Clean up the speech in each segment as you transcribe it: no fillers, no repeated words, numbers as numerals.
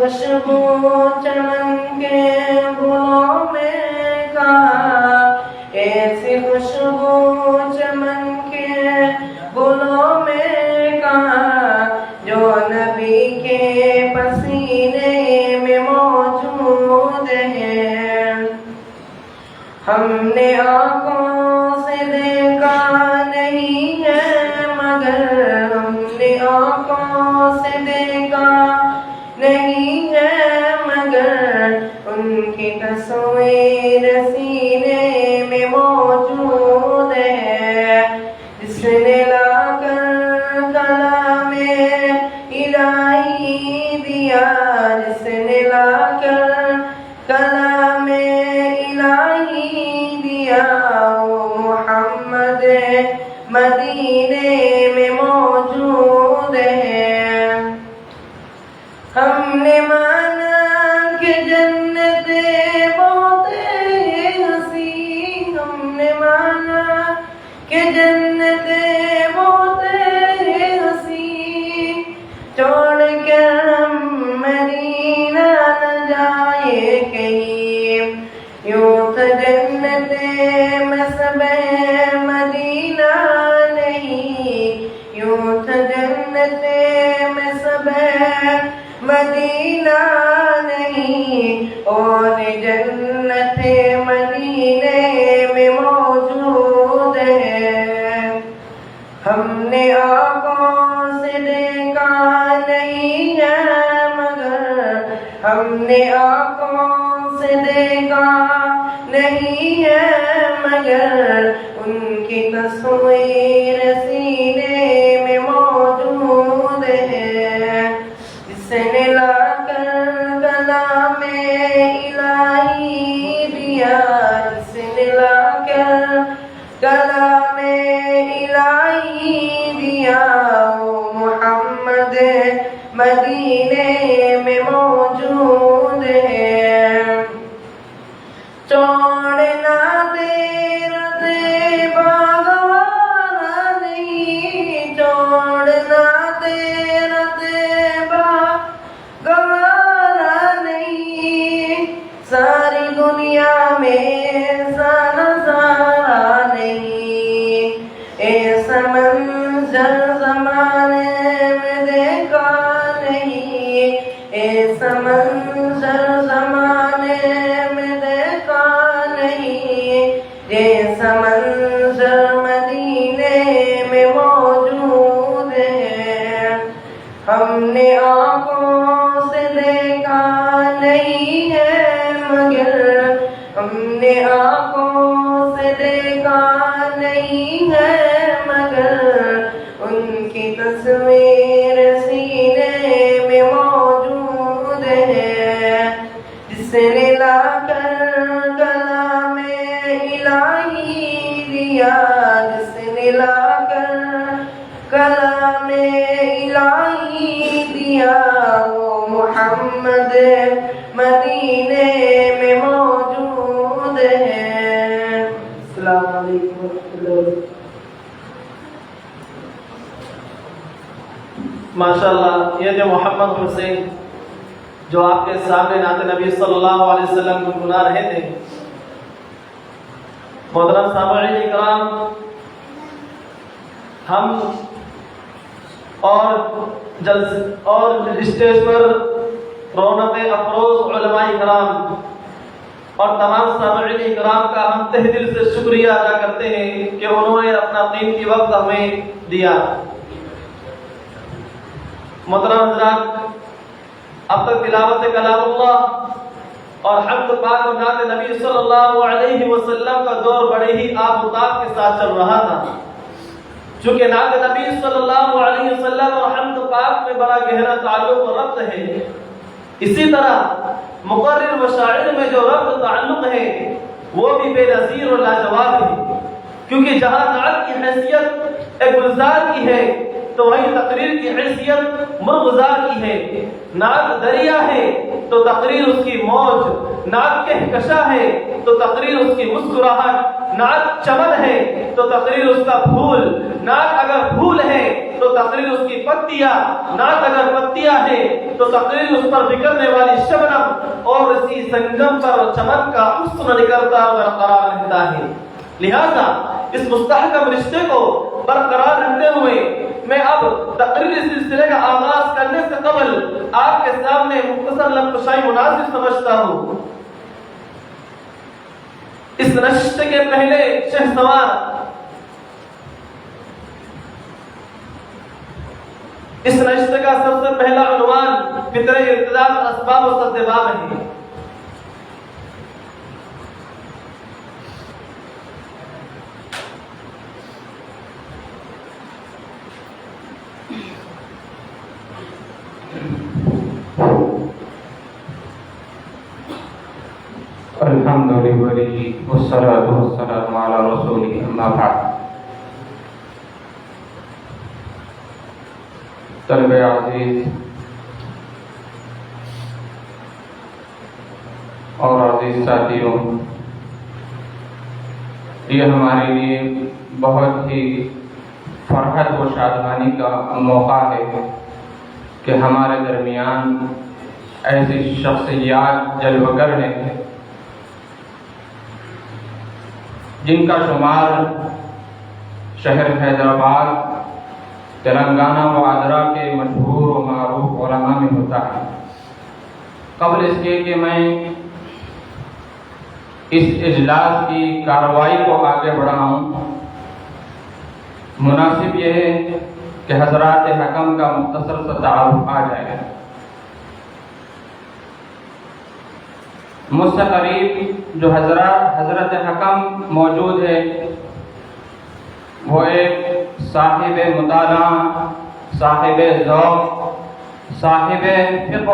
خوشبو چمن کے گلوں میں کہاں، ایسی خوشبو چمن کے گلوں میں کہاں، جو نبی کے پسینے میں موجود ہے۔ ہم نے آنکھوں سے دیکھا نہیں ہے مگر، ہم نے آنکھوں سے دیکھا نہیں ہے مگر، ان کی تصویر سینے میں موجود ہے۔ جس نے لا کر کلام الہی دیا، جس نے لا کر کلام الہی دیا، وہ محمد مدینے میں موجود ہے۔ ہم نے مانا کہ جنت بہت حسین، ہم نے مانا کہ جنت بہت حسین، چھوڑ کر ہم مدینہ نہ جائے کہیں، یوں تو جنت مسبہ مدینہ نہیں، یوں تو جنت مسبہ مدینہ نہیں، اور جنت مدینے میں موجود ہے۔ ہم نے آنکھوں سے دیکھا نہیں ہے مگر، ہم نے آنکھوں سے دیکھا نہیں ہے مگر، ان کی تصویر سینے میں موجود ہے۔ جس نے لا کر کلام الہی دیا، جس نے لا کر کلام الہی دیا، وہ محمد مدینے میں موجود ہے۔ چھوڑنا تیرا طیبہ گوارا نہیں، چھوڑنا تیرا طیبہ گوارا نہیں، ساری دنیا میں ایسا نظارہ نہیں، ایسا منظر زمانے میں دیکھا نہیں، ایسا منظر زمانے میں دیکھا نہیں، جیسا منظر مدینے میں موجود ہے۔ ہم نے آنکھوں سے دیکھا نہیں ہے مگر، ہم نے آنکھوں سے دیکھا نہیں ہے مگر، ان کی تصویر سینے میں موجود ہے۔ جس نے لا کر کلام الہی دیا، جس نے لا کر کلام الہی دیا، وہ محمد مدینے میں موجود ہے۔ السلام علیکم ورحمۃ اللہ۔ ماشاءاللہ، یہ جو محمد حسین جو آپ کے سامنے نعت نبی صلی اللہ علیہ وسلم گنگنا رہے تھے، محترم سامعین اکرام، ہم اور اسٹیج پر رونق افروز علماء کرام اور تمام سامعین اکرام کا ہم تہ دل سے شکریہ ادا کرتے ہیں کہ انہوں نے اپنا قیمتی وقت ہمیں دیا۔ محترم حضرات، اب تک تلاوت کلام اللہ اور حمد پاک و نعت نبی صلی اللہ علیہ وسلم کا دور بڑے ہی آب و تاب کے ساتھ چل رہا تھا۔ چونکہ نعت نبی صلی اللہ علیہ وسلم اور حمد پاک میں بڑا گہرا تعلق و ربط ہے، اسی طرح مقرر و شاعر میں جو ربط تعلق ہے وہ بھی بے نظیر و لاجواب ہے، کیونکہ جہاں نعت کی حیثیت ایک گلزار کی ہے تو وہیں تقریر کی حیثیت مرغزار کی ہے۔ نعت دریا ہے تو تقریر اس کی موج، نعت کہکشاں ہے تو تقریر اس کی مسکراہٹ، نعت چمن ہے تو تقریر اس کا پھول، نعت اگر پھول ہے تو تقریر اس کی پتیاں، نعت اگر پتیاں ہیں تو تقریر اس پر بکھرنے والی شبنم اور اسی سنگم پر چمن کا حسن نکلتا اور برقرار رہتا ہے۔ لہذا اس مستحکم رشتے کو برقرار رکھتے ہوئے میں اب تقریری سلسلے کا آغاز کرنے سے قبل آپ کے سامنے مختصر لفظ مناسب سمجھتا ہوں۔ اس نشست کے پہلے شہسوار اس نشست کا سب سے پہلا عنوان فطر ارتداد اسباب و سبب ہے۔ الحمد لله والصلاة والسلام على رسوله أما بعد۔ طلبہ عزیز اور عزیز ساتھیوں، یہ ہمارے لیے بہت ہی فرحت و شادمانی کا موقع ہے کہ ہمارے درمیان ایسی شخصیات جلوگر ہیں جن کا شمار شہر حیدرآباد، تلنگانہ و آندھرا کے مشہور و معروف علماء میں ہوتا ہے۔ قبل اس کے کہ میں اس اجلاس کی کارروائی کو آگے بڑھاؤں، مناسب یہ ہے کہ حضرات حکم کا مختصر سا تعارف آ جائے۔ مجھ سے قریب جو حضرت حکم موجود ہے وہ ایک صاحب مطالعہ، صاحب ذوق، صاحب فقہ،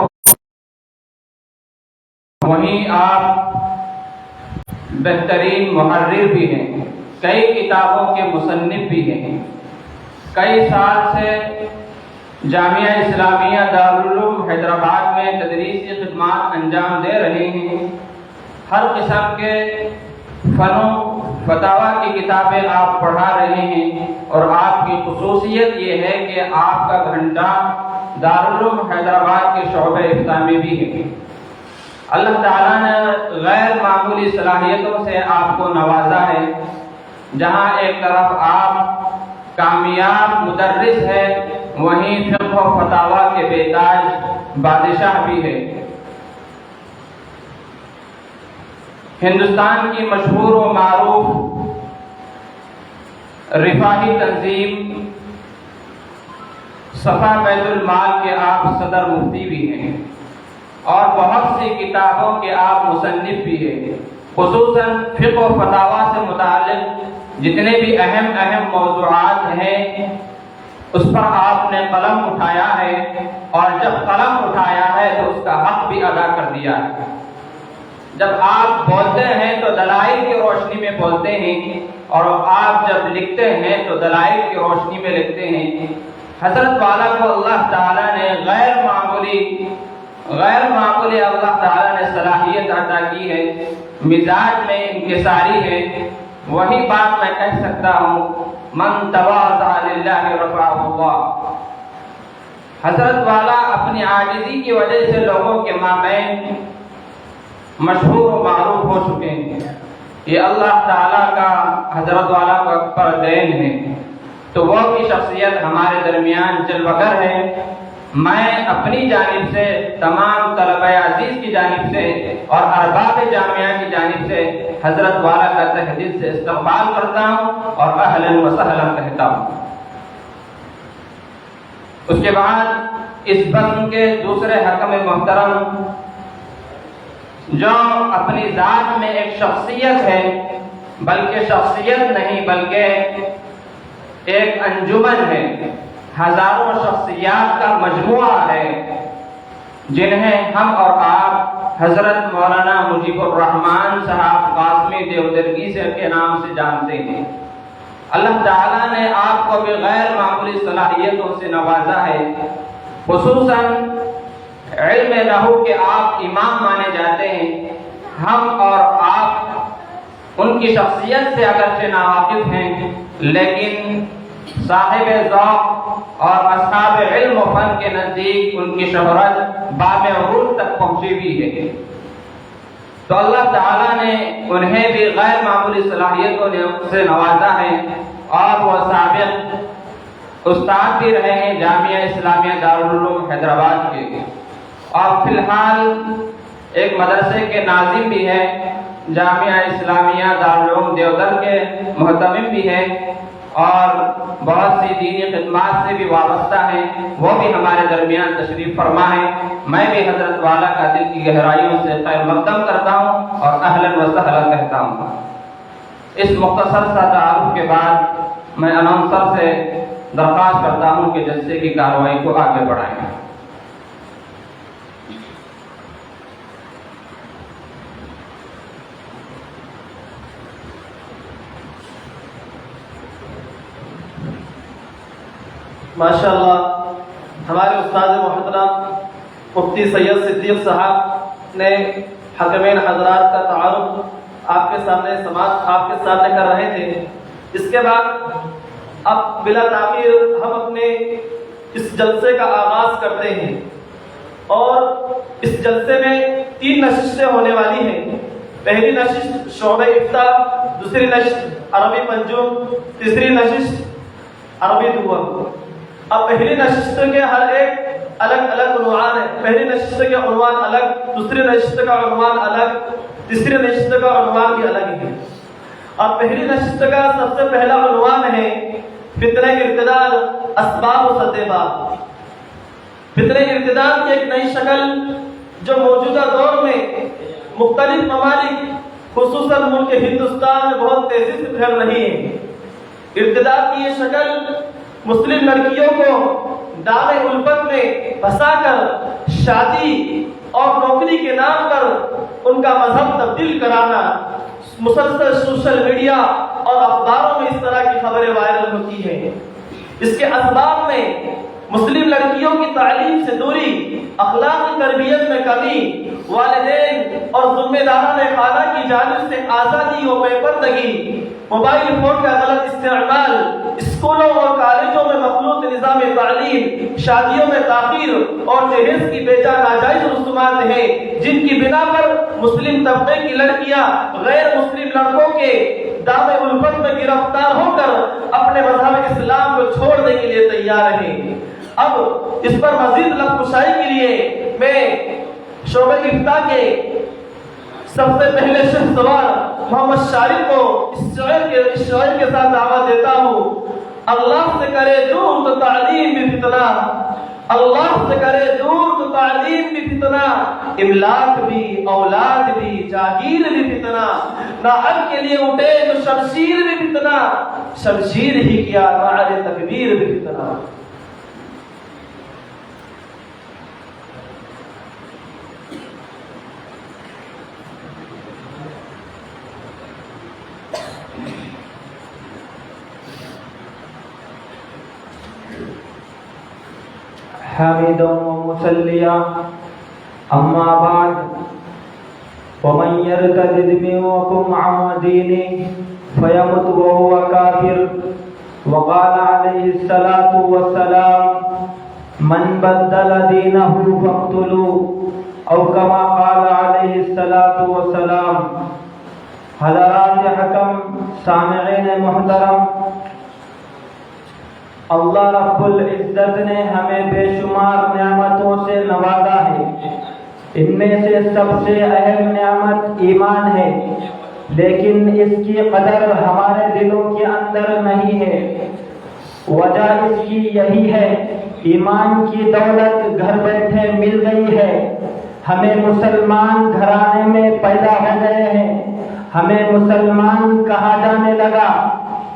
وہیں آپ بہترین محرر بھی ہیں، کئی کتابوں کے مصنف بھی ہیں، کئی سال سے جامعہ اسلامیہ دارالعلوم حیدرآباد میں تدریسی خدمات انجام دے رہے ہیں۔ ہر قسم کے فن و فتاوی کی کتابیں آپ پڑھا رہے ہیں، اور آپ کی خصوصیت یہ ہے کہ آپ کا گھنٹہ دارالعلوم حیدرآباد کے شعبہ افتاء میں بھی ہے۔ اللہ تعالیٰ نے غیر معمولی صلاحیتوں سے آپ کو نوازا ہے، جہاں ایک طرف آپ کامیاب مدرس ہے، وہیں فقہ و فتاوی کے بیتاج بادشاہ بھی ہے۔ ہندوستان کی مشہور و معروف رفاہی تنظیم صفا بیت المال کے آپ صدر مفتی بھی ہیں، اور بہت سی کتابوں کے آپ مصنف بھی ہیں۔ خصوصاً فقہ و فتاوی سے متعلق جتنے بھی اہم موضوعات ہیں اس پر آپ نے قلم اٹھایا ہے، اور جب قلم اٹھایا ہے تو اس کا حق بھی ادا کر دیا ہے۔ جب آپ بولتے ہیں تو دلائل کی روشنی میں بولتے ہیں، اور آپ جب لکھتے ہیں تو دلائل کی روشنی میں لکھتے ہیں۔ حضرت والا کو اللہ تعالیٰ نے غیر معمولی اللہ تعالیٰ نے صلاحیت عطا کی ہے، مزاج میں انکساری ہے۔ وہی بات میں کہہ سکتا ہوں، من تواضع للہ رفعہ اللہ۔ حضرت والا اپنی عاجزی کی وجہ سے لوگوں کے مابین مشہور و معروف ہو چکے ہیں۔ یہ اللہ تعالیٰ کا حضرت والا پر دین ہے، تو وہ بھی شخصیت ہمارے درمیان جلوگر ہے۔ میں اپنی جانب سے، تمام طلبہ عزیز کی جانب سے اور ارباب جامعہ کی جانب سے حضرت والا کا تہ دل سے استقبال کرتا ہوں اور اہلا و سہلا کہتا ہوں۔ اس کے بعد اس بزم کے دوسرے حکم محترم جو اپنی ذات میں ایک شخصیت ہے، بلکہ شخصیت نہیں بلکہ ایک انجمن ہے، ہزاروں شخصیات کا مجموعہ ہے، جنہیں ہم اور آپ حضرت مولانا مجیب الرحمان صاحب قاسمی دیودرگی سے کے نام سے جانتے ہیں۔ اللہ تعالیٰ نے آپ کو بھی غیر معمولی صلاحیتوں سے نوازا ہے، خصوصاً علم نحو کے آپ امام مانے جاتے ہیں۔ ہم اور آپ ان کی شخصیت سے اگرچہ ناواقف ہیں، لیکن صاحب ذوق اور اصحاب علم و فن کے نزدیک ان کی شہرت بام عروج تک پہنچی ہوئی ہے۔ تو اللہ تعالیٰ نے انہیں بھی غیر معمولی صلاحیتوں سے نوازا ہے، اور وہ سابق استاد بھی رہے ہیں جامعہ اسلامیہ دارالعلوم حیدرآباد کے، اور فی الحال ایک مدرسے کے ناظم بھی ہیں، جامعہ اسلامیہ دارالعلوم دیوبند کے محتمم بھی ہیں، اور بہت سی دینی خدمات سے بھی وابستہ ہیں، وہ بھی ہمارے درمیان تشریف فرما ہے۔ میں بھی حضرت والا کا دل کی گہرائیوں سے خیر مقدم کرتا ہوں اور اہلاً و سہلاً کہتا ہوں۔ اس مختصر سا تعارف کے بعد میں اناؤنسر سے درخواست کرتا ہوں کہ جلسے کی کارروائی کو آگے بڑھائیں۔ ماشاءاللہ ہمارے استاد محترم مفتی سید صدیق صاحب نے حکمین حضرات کا تعارف آپ کے سامنے سماعت آپ کے سامنے کر رہے تھے۔ اس کے بعد اب بلا تاخیر ہم اپنے اس جلسے کا آغاز کرتے ہیں، اور اس جلسے میں 3 نشستیں ہونے والی ہیں۔ پہلی نشست شعبہ افتاء، دوسری نشست عربی منجوم، تیسری نشست عربی دوم۔ اب پہلی نشست کے ہر ایک الگ الگ عنوان ہے۔ پہلی نشست کا عنوان الگ، دوسری نشست کا عنوان الگ، تیسری نشست کا عنوان بھی الگ ہے۔ اب پہلی نشست کا سب سے پہلا عنوان ہے فتنہ ارتداد، اسباب و سبب۔ فتنہ ارتداد کی ایک نئی شکل جو موجودہ دور میں مختلف ممالک خصوصاً ملک ہندوستان میں بہت تیزی سے پھیل رہی ہے۔ ارتداد کی یہ شکل مسلم لڑکیوں کو دار الفت میں پھنسا کر شادی اور نوکری کے نام پر ان کا مذہب تبدیل کرانا، مسلسل سوشل میڈیا اور اخباروں میں اس طرح کی خبریں وائرل ہوتی ہیں۔ اس کے اسباب میں مسلم لڑکیوں کی تعلیم سے دوری، اخلاقی تربیت میں کمی، والدین اور ذمہ داران خانہ کی جانب سے آزادی و بے پردگی، موبائل فون کا غلط استعمال، اسکولوں اور کالجوں میں مخلوط نظام تعلیم، شادیوں میں تاخیر اور جہیز کی بے جا ناجائز رسومات ہیں، جن کی بنا پر مسلم طبقے کی لڑکیاں غیر مسلم لڑکوں کے دام الفت میں گرفتار ہو کر اپنے مذہب اسلام کو چھوڑنے کے لیے تیار ہیں۔ اب اس پر مزید لب کشائی کے لیے میں شعبہ افتاء کے سب سے پہلے شہسوار محمد شارف کو اس شعر کے ساتھ دعوت دیتا ہوں۔ اللہ سے کرے دور تو تعلیم بھی فتنہ، اللہ سے کرے دور تو تعلیم بھی فتنہ، املاک بھی اولاد بھی جاگیر بھی فتنہ، نہ حق کے لیے اٹھے تو شمشیر بھی فتنہ، شمشیر ہی کیا نعرے تکبیر بھی فتنہ۔ حامدا ومصليا أما بعد ومن يرتد منكم عن دينه فيمت وهو كافر وقال عليه الصلاة والسلام من بدل دينه فاقتلوه أو كما قال عليه الصلاة والسلام۔ حضرات حکم، سامعین محترم، اللہ رب العزت نے ہمیں بے شمار نعمتوں سے نوازا ہے۔ ان میں سے سب سے اہم نعمت ایمان ہے، لیکن اس کی قدر ہمارے دلوں کے اندر نہیں ہے۔ وجہ اس کی یہی ہے، ایمان کی دولت گھر بیٹھے مل گئی ہے، ہمیں مسلمان گھرانے میں پیدا ہو گئے ہیں، ہمیں مسلمان کہا جانے لگا۔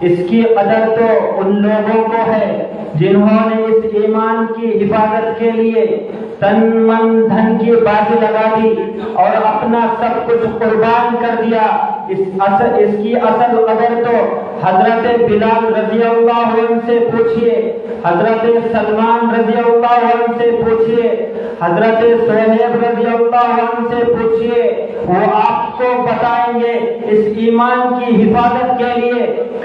اس کی قدر تو ان لوگوں کو ہے جنہوں نے اس ایمان کی حفاظت کے لیے تن من دھن کی بازی لگا دی اور اپنا سب کچھ قربان کر دیا۔ اس کی اصل قدر تو حضرت بلال رضی اللہ عنہ سے پوچھئے، حضرت سلمان رضی اللہ عنہ سے پوچھئے، حضرت صہیب رضی اللہ عنہ سے پوچھئے، وہ آپ کو بتائیں گے اس ایمان کی حفاظت کے لیے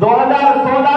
2016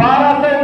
1200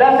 10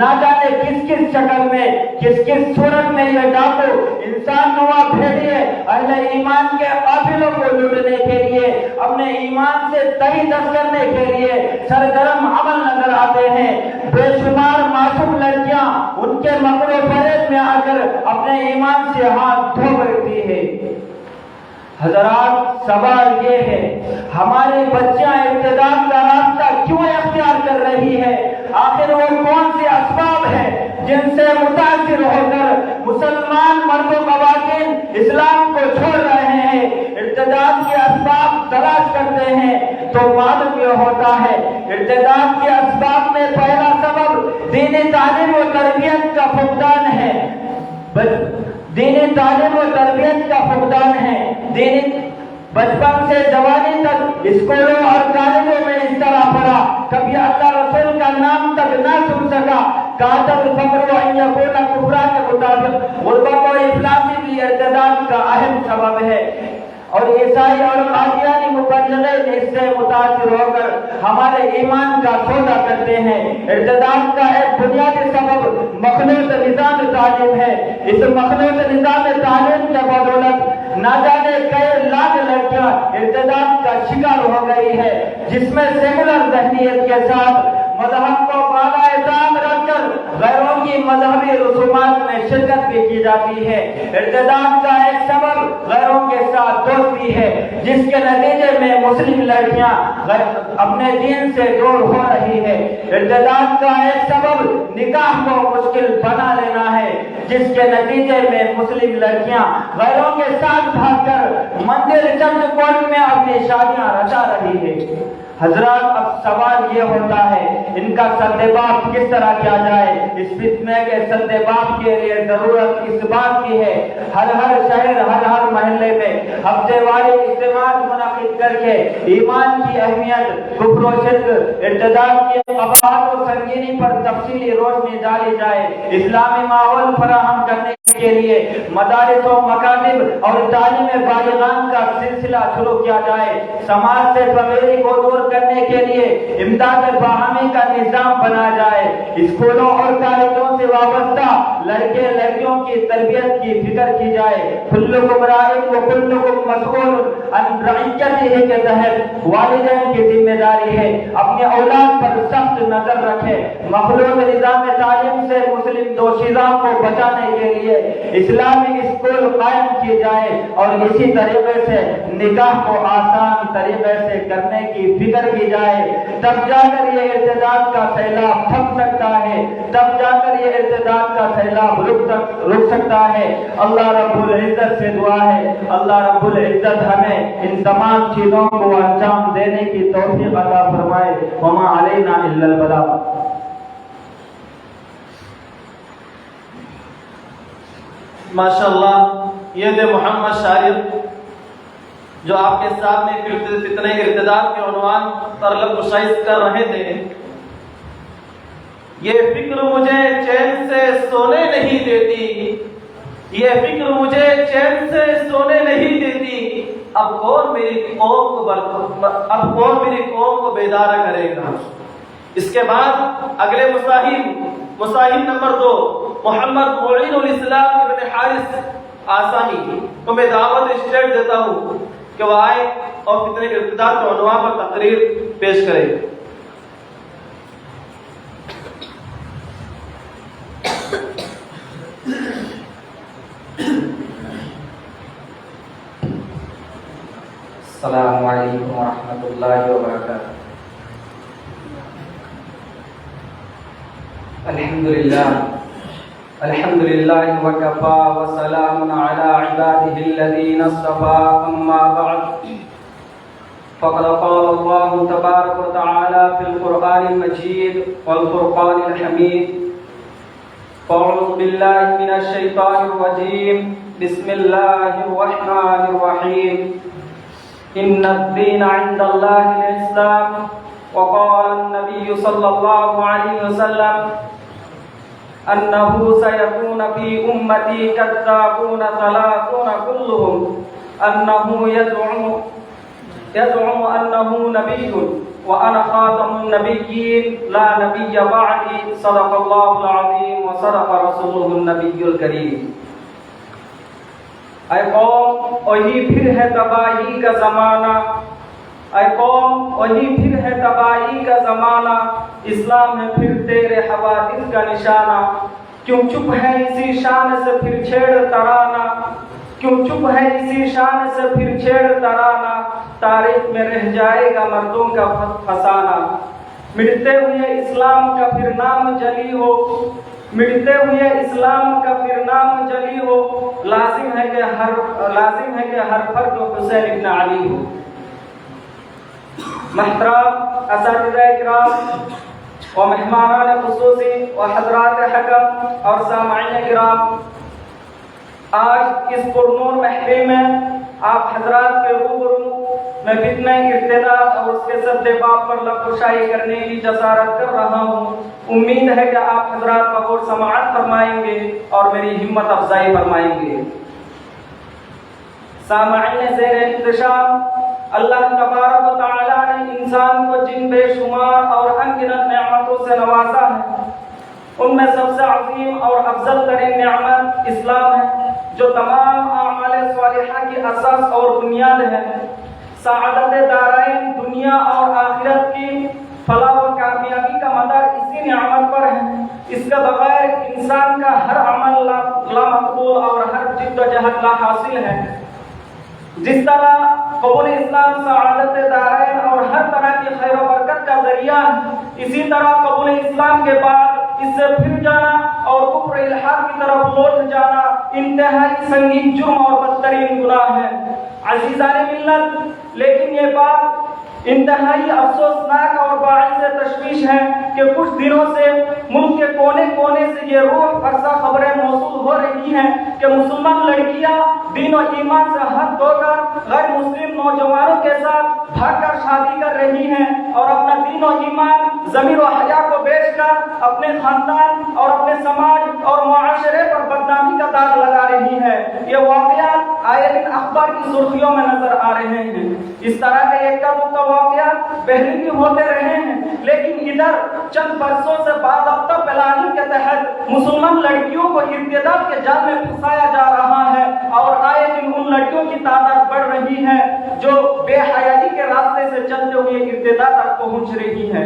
نہ جانے کس کس شکل میں کس کس صورت میں یہ ڈاکو انسان نوا بھیڑیے اہل ایمان کے قافلوں کو لوٹنے کے لیے اپنے ایمان سے تہی دست کرنے کے لیے سرگرم عمل نظر آتے ہیں۔ بے شمار معصوم لڑکیاں ان کے مکر و فریب میں آ کر اپنے ایمان سے ہاتھ دھو بیٹھتی ہے۔ حضرات، سوال یہ ہے ہماری بچیاں ارتداد کا راستہ کیوں اختیار کر رہی ہے؟ آخر وہ کون سے اسباب ہیں جن سے متاثر ہو کر مسلمان مرد و خواتین اسلام کو چھوڑ رہے ہیں، ارتداد کے اسباب تلاش کرتے ہیں تو معلوم یہ ہوتا ہے ارتداد کے اسباب میں پہلا سبب دینی تعلیم و تربیت کا فقدان ہے۔ دینی تعلیم و تربیت کا فقدان ہے۔ بچپن سے جوانی تک اسکولوں اور کالجوں میں اس طرح پڑھا، کبھی اللہ رسول کا نام تک نہ سن سکا۔ قاتل الفقر و ان یکون کفرا کے مطابق غربت و افلاسی بھی ارتداد کا اہم سبب ہے، اور عیسائی اور قادیانی مبلغین اس سے متاثر ہو کر ہمارے ایمان کا سودا کرتے ہیں۔ ارتداد کا ایک بنیادی سبب مخلوط نظام تعلیم ہے۔ اس مخلوط نظام تعلیم کے بدولت نہ جانے کئی لاکھ لڑکیاں ارتداد کا شکار ہو گئی ہے، جس میں سیکولر ذہنیت کے ساتھ مذہب کو بالائے طاق رکھ کر غیروں کی مذہبی رسومات میں شرکت بھی کی جاتی ہے۔ ارتداد کا ایک سبب غیروں کے ساتھ دوستی ہے، جس کے نتیجے میں مسلم لڑکیاں اپنے دین سے دور ہو رہی ہے۔ ارتداد کا ایک سبب نکاح کو مشکل بنا لینا ہے، جس کے نتیجے میں مسلم لڑکیاں غیروں کے ساتھ بھاگ کر مندر چند کوٹ میں اپنی شادیاں رچا رہی ہے۔ حضرات، اب سوال یہ ہوتا ہے ان کا سدباب کس طرح کیا جائے؟ اس فتنے کے سدباب کے لیے ضرورت اس بات کی ہے ہر شہر ہر محلے میں ہفتے والے اجتماعات منعقد کر کے ایمان کی اہمیت، کفر و شرک، ارتداد کی قباحت و سنگینی پر تفصیلی روشنی ڈالی جائے۔ اسلامی ماحول فراہم کرنے کے لیے مدارس و مکاتب اور تعلیم بالغان کا سلسلہ شروع کیا جائے۔ سماج سے فقیری کو دور کرنے کے لیے امداد باہمی کا نظام بنا جائے۔ اسکولوں اور کالجوں سے وابستہ لڑکے لڑکیوں کی تربیت کی فکر کی جائے۔ کلکم راعٍ و کلکم مسئول عن رعیتہ کے تحت والدین کی ذمہ داری ہے اپنی اولاد پر سخت نظر رکھے۔ مخلوط نظام تعلیم سے مسلم دوشیزوں کو بچانے کے لیے اسلامی اسکول قائم کی جائے، اور اسی طریقے سے نکاح کو آسان طریقے سے کرنے کی فکر کی جائے۔ تب جا کر یہ ارتداد کا سیلاب تھم سکتا ہے، تب جا کر یہ ارتداد کا سیلاب رک سکتا ہے۔ اللہ رب العزت سے دعا ہے اللہ رب العزت ہمیں ان تمام چیزوں کو انجام دینے کی توفیق عطا فرمائے۔ وما علینا الا البلاغ۔ ماشاءاللہ، یہ دے محمد شاعر جو آپ کے سامنے فتنہ ارتداد کے عنوان پر لب گشائش کر رہے تھے، یہ فکر مجھے چین سے سونے نہیں دیتی، یہ فکر مجھے چین سے سونے نہیں دیتی، اب کون میری قوم کو بیدار کرے گا۔ اس کے بعد اگلے مصاحب نمبر 2 محمد معین الاسلام ابن حارث آسانی کو میں دعوت اسٹیٹ دیتا ہوں کہ وہ آئے اور فتنہ ارتداد کے عنوان پر تقریر پیش کرے۔ السلام علیکم ورحمۃ اللہ وبرکاتہ۔ الحمد للہ وکفا وسلام علی عبادہ الذین اصطفى، اما بعد فقد قال اللہ تبارک وتعالی فی القرآن المجید والفرقان الحمید، اعوذ باللہ من الشیطان الرجیم، بسم اللہ الرحمن الرحیم، ان الدین عند اللہ الاسلام، وقال النبی صلی اللہ علیہ وسلم انه سيكون في امتي كذابون ثلاثون كلهم انه يزعم انه نبي وأنا خاتم النبيين لا نبي بعدي صدق الله العظيم وصدق رسوله النبي الكريم۔ اے قوم وہی پھر ہے تباہی کا زمانہ، اے قوم وہی پھر ہے تباہی کا زمانہ، اسلام ہے پھر تیرے حوادث کا نشانہ، کیوں چپ ہے اسی شان سے پھر چھیڑ ترانہ، کیوں چپ ہے اسی شان سے پھر چھیڑ ترانہ، تاریخ میں رہ جائے گا مردوں کا فسانہ، مٹتے ہوئے اسلام کا پھر نام جلی ہو، مٹتے ہوئے اسلام کا پھر نام جلی ہو، لازم ہے کہ ہر فرد حسین ابن علی ہو۔ محترم اساتذہ کرام و مہمانان خصوصی و حضرات حکم اور سامعین کرام، آج اس پرنور محفل میں آپ حضرات کے روبرو میں فتنہ ارتداد اور اس کے سد باب پر لب کشائی کرنے کی جسارت کر رہا ہوں۔ امید ہے کہ آپ حضرات بغور سماعت فرمائیں گے اور میری ہمت افزائی فرمائیں گے۔ سامعین زیر انتشام، اللہ تبارک و تعالیٰ نے انسان کو جن بے شمار اور انگنت نعمتوں سے نوازا ہے، ان میں سب سے عظیم اور افضل ترین نعمت اسلام ہے، جو تمام اعمال صالحہ کی اساس اور بنیاد ہے۔ سعادت دارین دنیا اور آخرت کی فلاح و کامیابی کا مدار اسی نعمت پر ہے۔ اس کے بغیر انسان کا ہر عمل لامقبول اور ہر جد و جہد لا حاصل ہے۔ جس طرح قبول اسلام سعادت دارین اور ہر طرح کی خیر و برکت کا ذریعہ ہے، اسی طرح قبول اسلام کے بعد اس سے پھر جانا اور کفر الحاد کی طرف لوٹ جانا انتہائی سنگین جرم اور بدترین گناہ ہے۔ عزیزان ملت، لیکن یہ بات انتہائی افسوسناک اور باعث تشویش ہے کہ کچھ دنوں سے ملک کے کونے کونے سے یہ روح فرسا خبریں موصول ہو رہی ہیں کہ مسلمان لڑکیاں دین و ایمان سے ہاتھ دھو کر غیر مسلم نوجوانوں کے ساتھ بھاگ کر شادی کر رہی ہیں اور اپنا دین و ایمان، ضمیر و حیا کو بیچ کر اپنے خاندان اور اپنے سماج اور معاشرے پر بدنامی کا داغ لگا رہی ہے۔ یہ واقعات آئے دن اخبار کی سرخیوں میں نظر آ رہے ہیں۔ اس طرح کے ایک کا واقعات پہلے بھی ہوتے رہے ہیں، لیکن ادھر چند برسوں سے باضابطہ پلاننگ کے تحت مسلمان لڑکیوں کو ارتداد کے جال میں پھنسایا جا رہا ہے اور آئے دن ان لڑکیوں کی تعداد بڑھ رہی ہے جو بے حیائی کے راستے سے چلتے ہوئے ارتداد تک پہنچ رہی ہے۔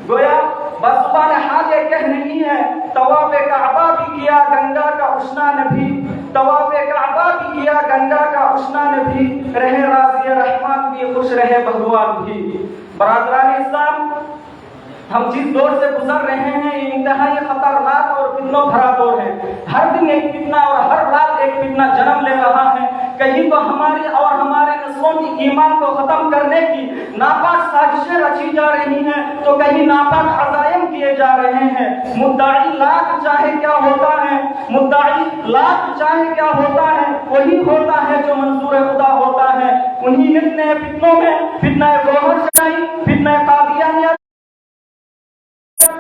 گویا بزبان حال یہ کہہ رہی ہے، طواف کعبہ بھی کیا گنگا کا اشنان بھی، طواف کعبہ بھی کیا گنگا کا اشنان بھی، رہے راضی رحمان بھی خوش رہے بھگوان بھی۔ برادران اسلام، ہم جس دور سے گزر رہے ہیں یہ انتہائی خطرناک اور فتنوں بھرا دور ہے۔ ہر دن ایک فتنہ اور ہر رات ایک فتنہ جنم لے رہا ہے۔ کہیں تو ہماری اور ہمارے نسلوں کی ایمان کو ختم کرنے کی ناپاک سازشیں رچی جا رہی ہیں تو کہیں ناپاک عزائم کیے جا رہے ہیں۔ مدعی لاکھ چاہے کیا ہوتا ہے، مدعی لاکھ چاہے کیا ہوتا ہے، وہی ہوتا ہے جو منظور خدا ہوتا ہے۔ انہی نئے فتنوں میں فتنہ گوہر شاہی، فتنہ قادیانیت،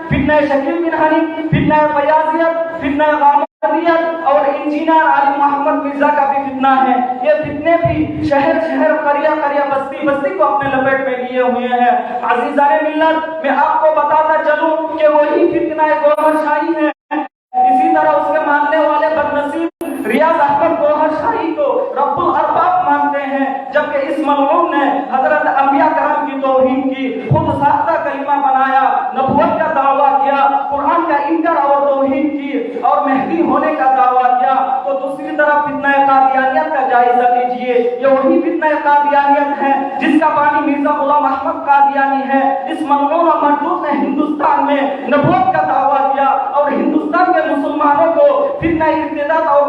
فتنہ شکیل بن حنیف، فتنہ فیاضیت، فتنہ غامدیت اور انجینئر علی محمد مرزا کا بھی فتنہ ہے۔ یہ فتنے بھی شہر شہر، قریہ قریہ، بستی بستی کو اپنے لپیٹ میں لیے ہوئے ہیں۔ عزیزان ملت، میں آپ کو بتاتا چلوں کہ وہی فتنہ گوہر شاہی ہے۔ اسی طرح اس کے ماننے والے بدنصیب ریاض احمد گوہر شاہی کو رب الارباب مانتے ہیں، جبکہ اس ملعون نے حضرت انبیاء کرام کی توہین کی، خود ساختہ کلمہ بنایا، نبوت کا دعویٰ کیا، قرآن کا انکار اور توہین کی اور مہدی ہونے کا دعویٰ کیا۔ تو دوسری طرف فتنہ قادیانیت کا جائزہ لیجئے، یہ وہی فتنہ قادیانیت ہے جس کا بانی مرزا غلام احمد قادیانی ہے۔ اس ملعون اور مردود نے ہندوستان میں نبوت کا دعویٰ کیا اور ہندوستان کے مسلمانوں کو فتنہ ارتداد اور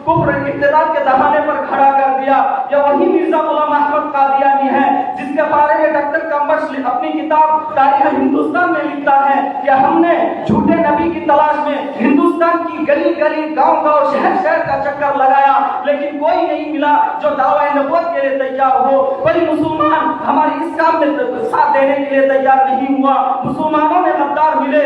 کفر ارتداد کے دہانے پر کھڑا کر دیا۔ یہ وہی مرزا غلام احمد قادیانی ہے جس کے بارے میں ڈاکٹر کمبش اپنی کتاب تاریخ ہندوستان میں لکھتا ہے کہ ہم نے جھوٹے نبی کی تلاش میں ہندوستان کی گلی گلی، گاؤں گاؤں، شہر شہر کا چکر لگایا، لیکن کوئی نہیں ملا جو دعوی نبوت کے لیے تیار ہو۔ کوئی مسلمان ہمارے اس کام میں ساتھ دینے کے لیے تیار نہیں ہوا۔ مسلمانوں میں غدار ملے،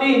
3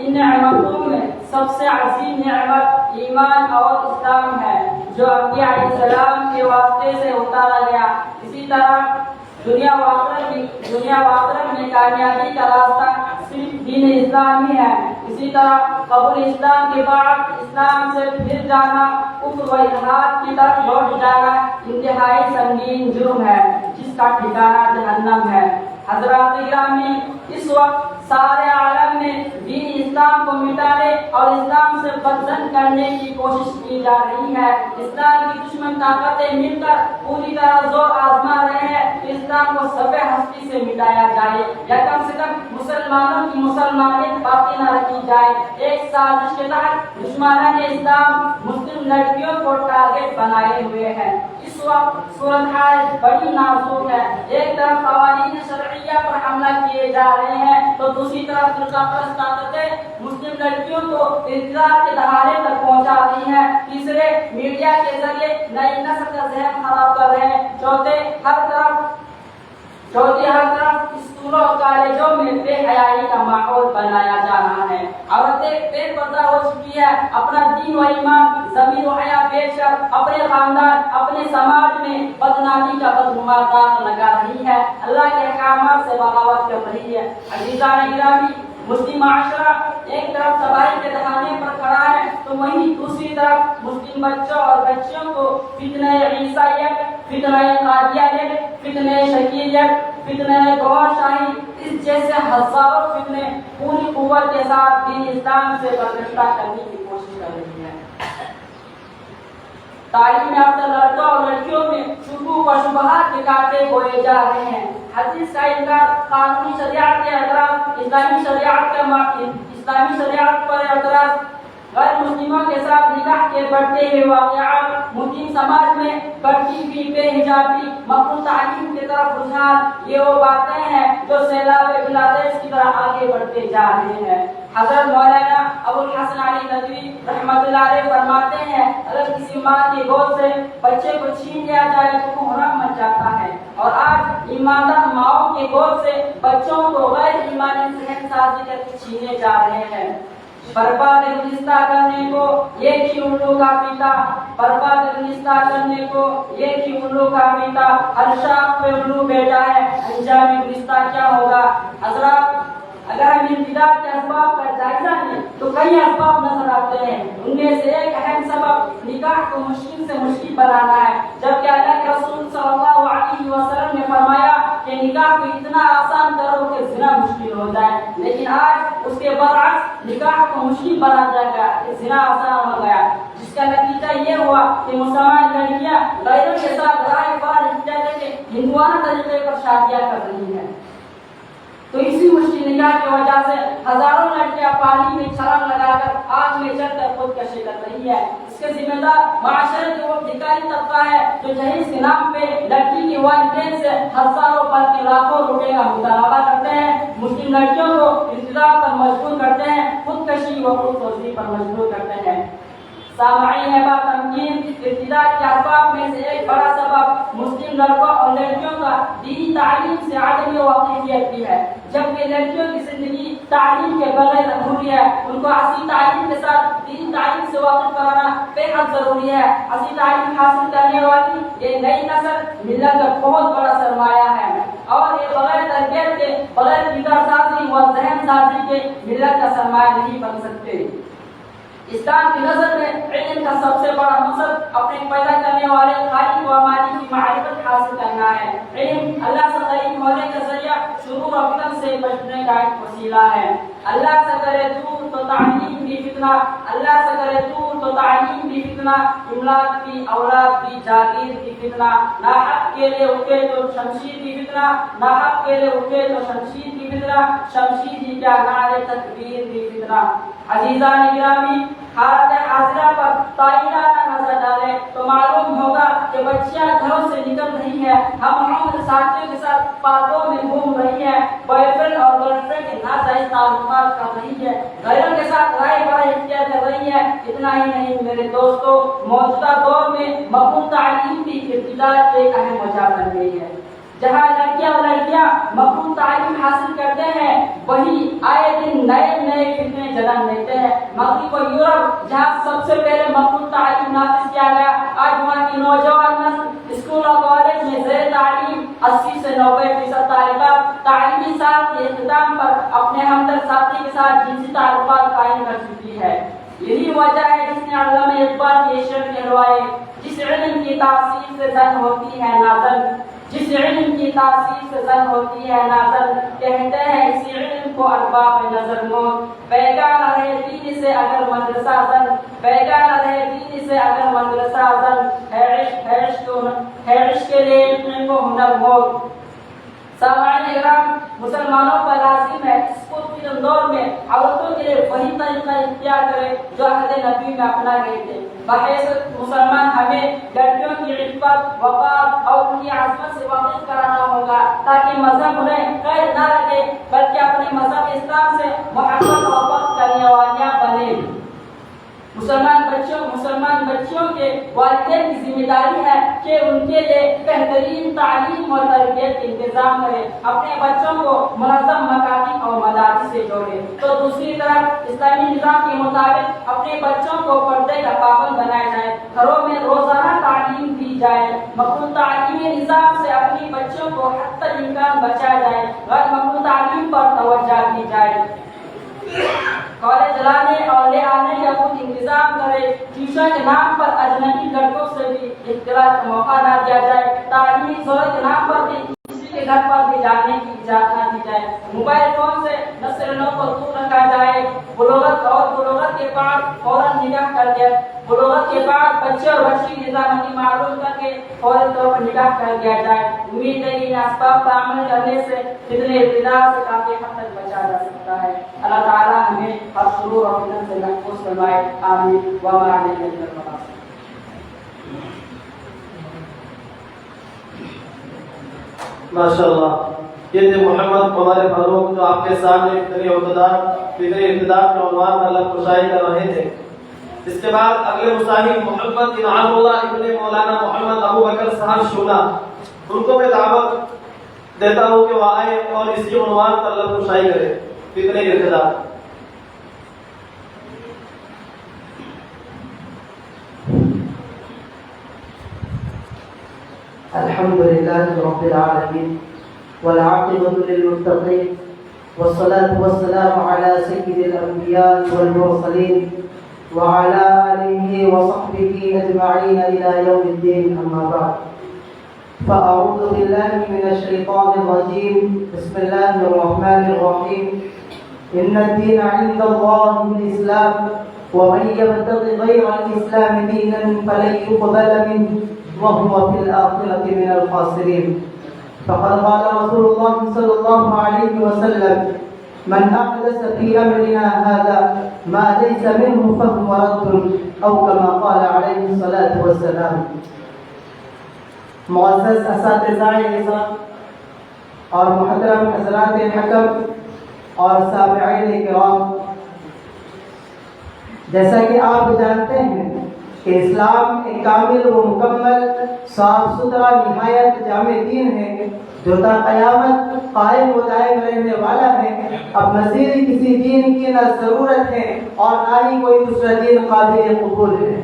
ان نعمتوں میں سب سے عظیم نعمت ایمان اور اسلام ہے جو انبیاء علیہ السلام کے واسطے سے اتارا گیا. اسی طرح دنیا و آخرت میں کامیابی کا راستہ صرف دین اسلام ہی ہے. اسی طرح قبول اسلام کے بعد اسلام سے پھر جانا، کفر و الحاد کی طرف لوٹ جانا انتہائی سنگین جرم ہے جس کا ٹھکانہ جہنم ہے. حضرات گرامی، اس وقت سارے عالم میں دین اسلام کو مٹانے اور اسلام سے بدزن کرنے کی کوشش کی جا رہی ہے. اسلام کی دشمن طاقتیں مل کر پوری طرح زور آزما رہے ہیں کہ اسلام کو سب ہستی سے مٹایا جائے یا کم سے کم مسلمانوں کی مسلمانیت باقی نہ رکھی جائے. ایک سازش کے تحت دشمنان اسلام مسلم لڑکیوں کو ٹارگٹ بنائے ہوئے ہیں. اس وقت صورتحال بڑی نازک ہے. ایک طرف قوانین شرعیہ پر حملہ کیے جا رہے ہیں تو دوسری طرف فرقہ پرست طاقتیں مسلم لڑکیوں کو ارتداد کے دہانے تک پہنچا رہی ہیں. تیسرے، میڈیا کے ذریعے نئی نسل کا ذہن خراب کر رہے ہیں. چوتھے، ہر طرف اسکولوں اور کالجوں میں بے حیائی کا ماحول بنایا جا رہا ہے. عورتیں بے پردہ ہو چکی ہے. اپنا دین و ایمان، ضمیر و حیا بیچ کر اپنے خاندان، اپنے سماج میں بدنامی کا بدگماں داغ لگا رہی ہے. اللہ کے احکامات سے بغاوت کر رہی ہے. عزیزان گرامی، مسلم معاشرہ ایک طرف تباہی کے دہانے پر کھڑا ہے تو وہیں دوسری طرف مسلم بچوں اور بچیوں کو فتنہ عیسائیت، فتنہ قادیانیت، فتنہ شکیلیت، فتنہ گوہر شاہی، اس جیسے ہزاروں فتنے پوری قوت کے ساتھ دین اسلام سے برگشتہ کرنے کی کوشش کر رہی ہے. تعلیم یافتہ لڑکوں اور لڑکیوں میں شکوک و شبہات کے کانٹے بوئے جا رہے ہیں. حدیث کا انکار، قانونی شریعت کے اعتراض، اسلامی شریعت پر اعتراض، غیر مسلموں کے ساتھ نکاح کے بڑھتے ہوئے واقعات، مسلم سماج میں بڑھتی ہوئی بے حجابی، مقبول تعلیم کی طرف رجحان، یہ وہ باتیں ہیں جو سیلاب بنگلہ کی طرح آگے بڑھتے جا رہے ہیں. حضرت مولانا ابو الحسن علی ندوی رحمۃ اللہ علیہ فرماتے ہیں، اگر کسی ماں کی گود سے بچے کو چھین لیا جائے تو محرم مچ جاتا ہے. اور آج ایماندار ماؤں کی گود سے بچوں کو غیر ایمانی ذہن سازی کر کے چھینے جا رہے ہیں. برباد گلستہ کرنے کو ایک ہی الو کا پیتا، برباد گلستہ کرنے کو ایک ہی الو کا پیتا، ہر شاخ پہ الو بیٹا ہے، انجام گلستہ کیا ہوگا. حضرات، اگر ہم انفراد کے اسباب کا جائزہ لیں تو کئی اسباب نظر آتے ہیں. ان میں سے ایک اہم سبب نکاح کو مشکل سے مشکل بنانا ہے، جبکہ اللہ کے رسول صلی اللہ علیہ وسلم نے فرمایا کہ نکاح کو اتنا آسان کرو کہ زنا مشکل ہو جائے. لیکن آج اس کے برعکس نکاح کو مشکل بنا دیا گیا کہ زنا آسان ہو گیا، جس کا نتیجہ یہ ہوا کہ مسلمان لڑکیاں غیروں کے ساتھ رائے بار لے کے ہندوانہ طریقے پر شادیاں کر رہی ہیں. تو اسی مشکل نکاح کی وجہ سے ہزاروں لڑکیاں پانی میں چھلانگ لگا کر آگ میں چل کر خودکشی کر رہی ہے. اس کے ذمہ دار معاشرے کے وہ ادھیکاری طبقہ ہے جو جہیز کے نام پہ لڑکی کی والدین سے ہزاروں بلکہ لاکھوں روپے کا مطالبہ کرتے ہیں، مسلم لڑکیوں کو ارتداد پر مجبور کرتے ہیں، خودکشی و خودسوزی پر مجبور کرتے ہیں. سامعین با تمکین، ارتداد کے اسباب میں سے ایک بڑا سبب مسلم لڑکوں اور لڑکیوں کا دینی تعلیم سے عدم واقفیت بھی ہے. جبکہ لڑکیوں کی زندگی تعلیم کے بغیر ادھوری ہے. ان کو اصلی تعلیم کے ساتھ دینی تعلیم سے واقف کرانا بے حد ضروری ہے. اصلی تعلیم حاصل کرنے والی یہ نئی نسل ملت کا بہت بڑا سرمایہ ہے، اور یہ بغیر تربیت کے، بغیر کردار سازی و ذہن سازی کے ملت کا سرمایہ نہیں بن سکتے. اسلام کی نظر میں علم کا سب سے بڑا مقصد اپنے پیدا کرنے والے خالق و مالک کی معرفت حاصل کرنا ہے. علم اللہ سے قریب ہونے کا ذریعہ شرور و فتن سے بچنے کا ایک وسیلہ ہے. اللہ سے کرے دور تو تعلیم بھی فتنہ، اللہ سے کرے دور تو تعلیم بھی فتنہ، املاک بھی، اولاد بھی، جاگیر بھی فتنہ، ناحق کے لیے اٹھے تو شمشیر بھی فتنہ، ناحق کے لیے اٹھے تو شمشیر بھی فتنہ، شمشیر ہی کیا نعرے تکبیر بھی فتنہ. عزیزان گرامی، حالت حاضرہ پر تعینانہ نظر ڈالیں تو معلوم ہوگا کہ بچیاں گھروں سے نکل رہی ہیں، ہم عمر ساتھیوں کے ساتھ پارکوں میں گھوم رہی ہیں، بوائے فرینڈ اور گرل فرینڈ کے ناجائز تعلقات کر رہی ہے، غیروں کے ساتھ رائے برائے اختیار کر رہی ہے. اتنا ہی نہیں میرے دوستوں، موجودہ دور میں مقبول تعلیم بھی ابتداء ایک اہم وجہ بن گئی ہے. جہاں لڑکیاں اور لڑکیاں مقبول تعلیم حاصل کرتے ہیں وہی آئے دن نئے نئے فتنے جنم لیتے ہیں۔ مغرب و یورپ جہاں سب سے پہلے مقبول تعلیم نافذ کیا گیا، آج وہاں کی نوجوان نسل اسکول اور کالج میں زیر تعلیم 80 سے 90% طالبات تعلیمی سال کے اختتام پر اپنے ہمدرد ساتھی کے ساتھ جنسی تعلقات قائم کر چکی ہے۔ یہی وجہ ہے جس نے علامہ اقبال کے شعر کہلوائے، جس علم کی تاثیر سے زن ہوتی ہے نازل، جس علم کی تاثیر سے زن ہوتی ہے نازل، کہتے ہیں اسی علم کو ارباب نظر موت، بیگانہ رہے دین سے اگر مدرسہ زن، بیگانہ رہے دین سے اگر مدرسہ زن، ہے عشق کے لیے علم کو ہنر موت۔ سامعین اکرام، مسلمانوں پر لازم ہے اس خود دور میں عورتوں کے لیے وہی طریقہ اختیار کرے جو عہد نبی میں اپنا گئے تھے۔ بحیثیت مسلمان ہمیں لڑکیوں کی عفت، وقار اور ان کی عصمت سے واقف کرانا ہوگا تاکہ مذہب انہیں قید نہ رکھے بلکہ اپنے مذہب اسلام سے محبت اور وقت کرنے والیاں بنے۔ مسلمان بچیوں کے والدین کی ذمہ داری ہے کہ ان کے لیے بہترین تعلیم اور تربیت کا انتظام کرے، اپنے بچوں کو منظم مکاتب اور مدارس سے جوڑے، تو دوسری طرف اسلامی نظام کے مطابق اپنے بچوں کو پردے کا پابند بنایا جائے، گھروں میں روزانہ تعلیم دی جائے، مقبول تعلیمی نظام سے اپنی بچوں کو حتی الامکان بچایا جائے، غیر مقبول تعلیم پر توجہ دی جائے، کالج لانے اور لے آنے کا کچھ انتظام کرے، ٹیوشن کے نام پر اجنبی لڑکوں سے بھی اختلاط کا موقع نہ دیا جائے، تعلیمی شعبے کے نام پر بھی کسی کے گھر پر بھی جانے کی اجازت نہ دی جائے، موبائل فون سے نسل نو کو دور رکھا جائے، بلوغت کے بعد فوراً نکاح کر دیا، بلوغت کے بعد بچے اور بچی کی رضامندی معلوم کر کے فوری طور پر نکاح کر دیا جائے۔ امید ہے کہ ان اسباب پر عمل کرنے سے فتنہ ابتلاء سے کافی حد تک بچا جا سکتا ہے۔ اللہ تعالیٰ ہمیں ہر شرور اور فتن سے محفوظ فرمائے، آمین۔ وما علینا الا البلاغ۔ ماشاءاللہ، یہ تھے محمد ہمارے فاروق جو آپ کے سامنے فتنہ ابتداء کے عنوان پر لفظ کشائی کر رہے تھے۔ اس کے بعد اگلے مصاحب محمد انعام اللہ ابن مولانا محمد ابو بکر صاحب شونا، ان کو میں دعوت دیتا ہوں کہ وہ آئے اور اسی عنوان پر لفظ کشائی کرے، فتنہ ابتداء۔ الحمد لله رب العالمين والعاقبة للمتقين والصلاة والسلام على سيد الأنبياء والمرسلين وعلى آله وصحبه أجمعين إلى يوم الدين، أما بعد، فأعوذ بالله من الشيطان الرجيم، بسم الله الرحمن الرحيم، إن الدين عند الله الإسلام ومن يبتغ غير الإسلام دينا فلن يقبل منه وهو في الآخرة من الخاسرين، فقد قال رسول الله صلى الله عليه وسلم: من أحدث في أمرنا هذا ما ليس منه فهو رد، أو كما قال عليه الصلاة والسلام۔ معزز اساتذہ نظام اور محترم حضرات حکم اور سامعین کرام، جیسا کہ آپ جانتے ہیں کہ اسلام ایک کامل و مکمل صاف ستھرا نہایت جامع دین ہے جو تا قیامت قائم و دائم رہنے والا ہے۔ اب مزید کسی دین کی نہ ضرورت ہے اور نہ ہی کوئی دوسرا دین قابل قبول ہے۔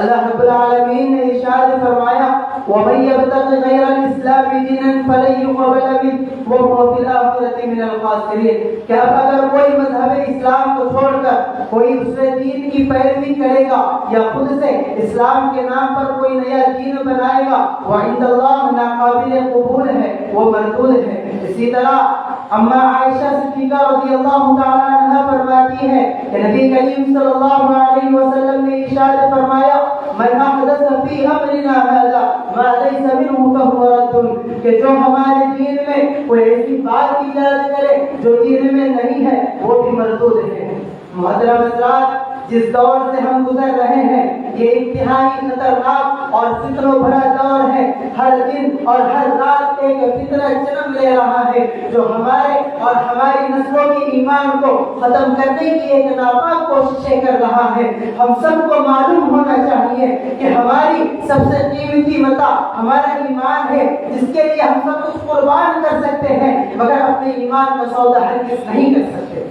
اللہ رب العالمین نے ارشاد فرمایا: وَمَن يَبْتَغِ غَيْرَ الْإِسْلَامِ دِينًا فَلَن يُقْبَلَ مِنْهُ وَهُوَ فِي الْآخِرَةِ مِنَ الْخَاسِرِينَ، کہ اب اگر کوئی مذہب اسلام کو چھوڑ کر کوئی دوسرے دین کی پیروی کرے گا یا خود سے اسلام کے نام پر کوئی نیا دین بنائے گا، وعند اللہ ناقابل قبول ہے، وہ مردود ہے۔ اسی طرح اما عائشہ صدیقہ رضی اللہ تعالی عنہ فرماتی ہے کہ نبی کریم صلی اللہ علیہ وسلم نے ارشاد فرمایا: من احدث فی امرنا هذا ما ليس منه فهو رد، کہ جو ہمارے دین میں کوئی ایسی بات ایجاد کرے جو دین میں نہیں ہے وہ بھی مردود ہے۔ محترم حضرات، جس دور سے ہم گزر رہے ہیں یہ انتہائی خطرناک اور فتنوں بھرا دور ہے. ہر دن اور ہر رات ایک فتنہ جنم لے رہا ہے جو ہمارے اور ہماری نسلوں کے ایمان کو ختم کرنے کی ایک ناپاک کوششیں کر رہا ہے. ہم سب کو معلوم ہونا چاہیے کہ ہماری سب سے قیمتی متاع ہمارا ایمان ہے جس کے لیے ہم سب کچھ قربان کر سکتے ہیں مگر اپنے ایمان کا سودا ہرگز نہیں کر سکتے.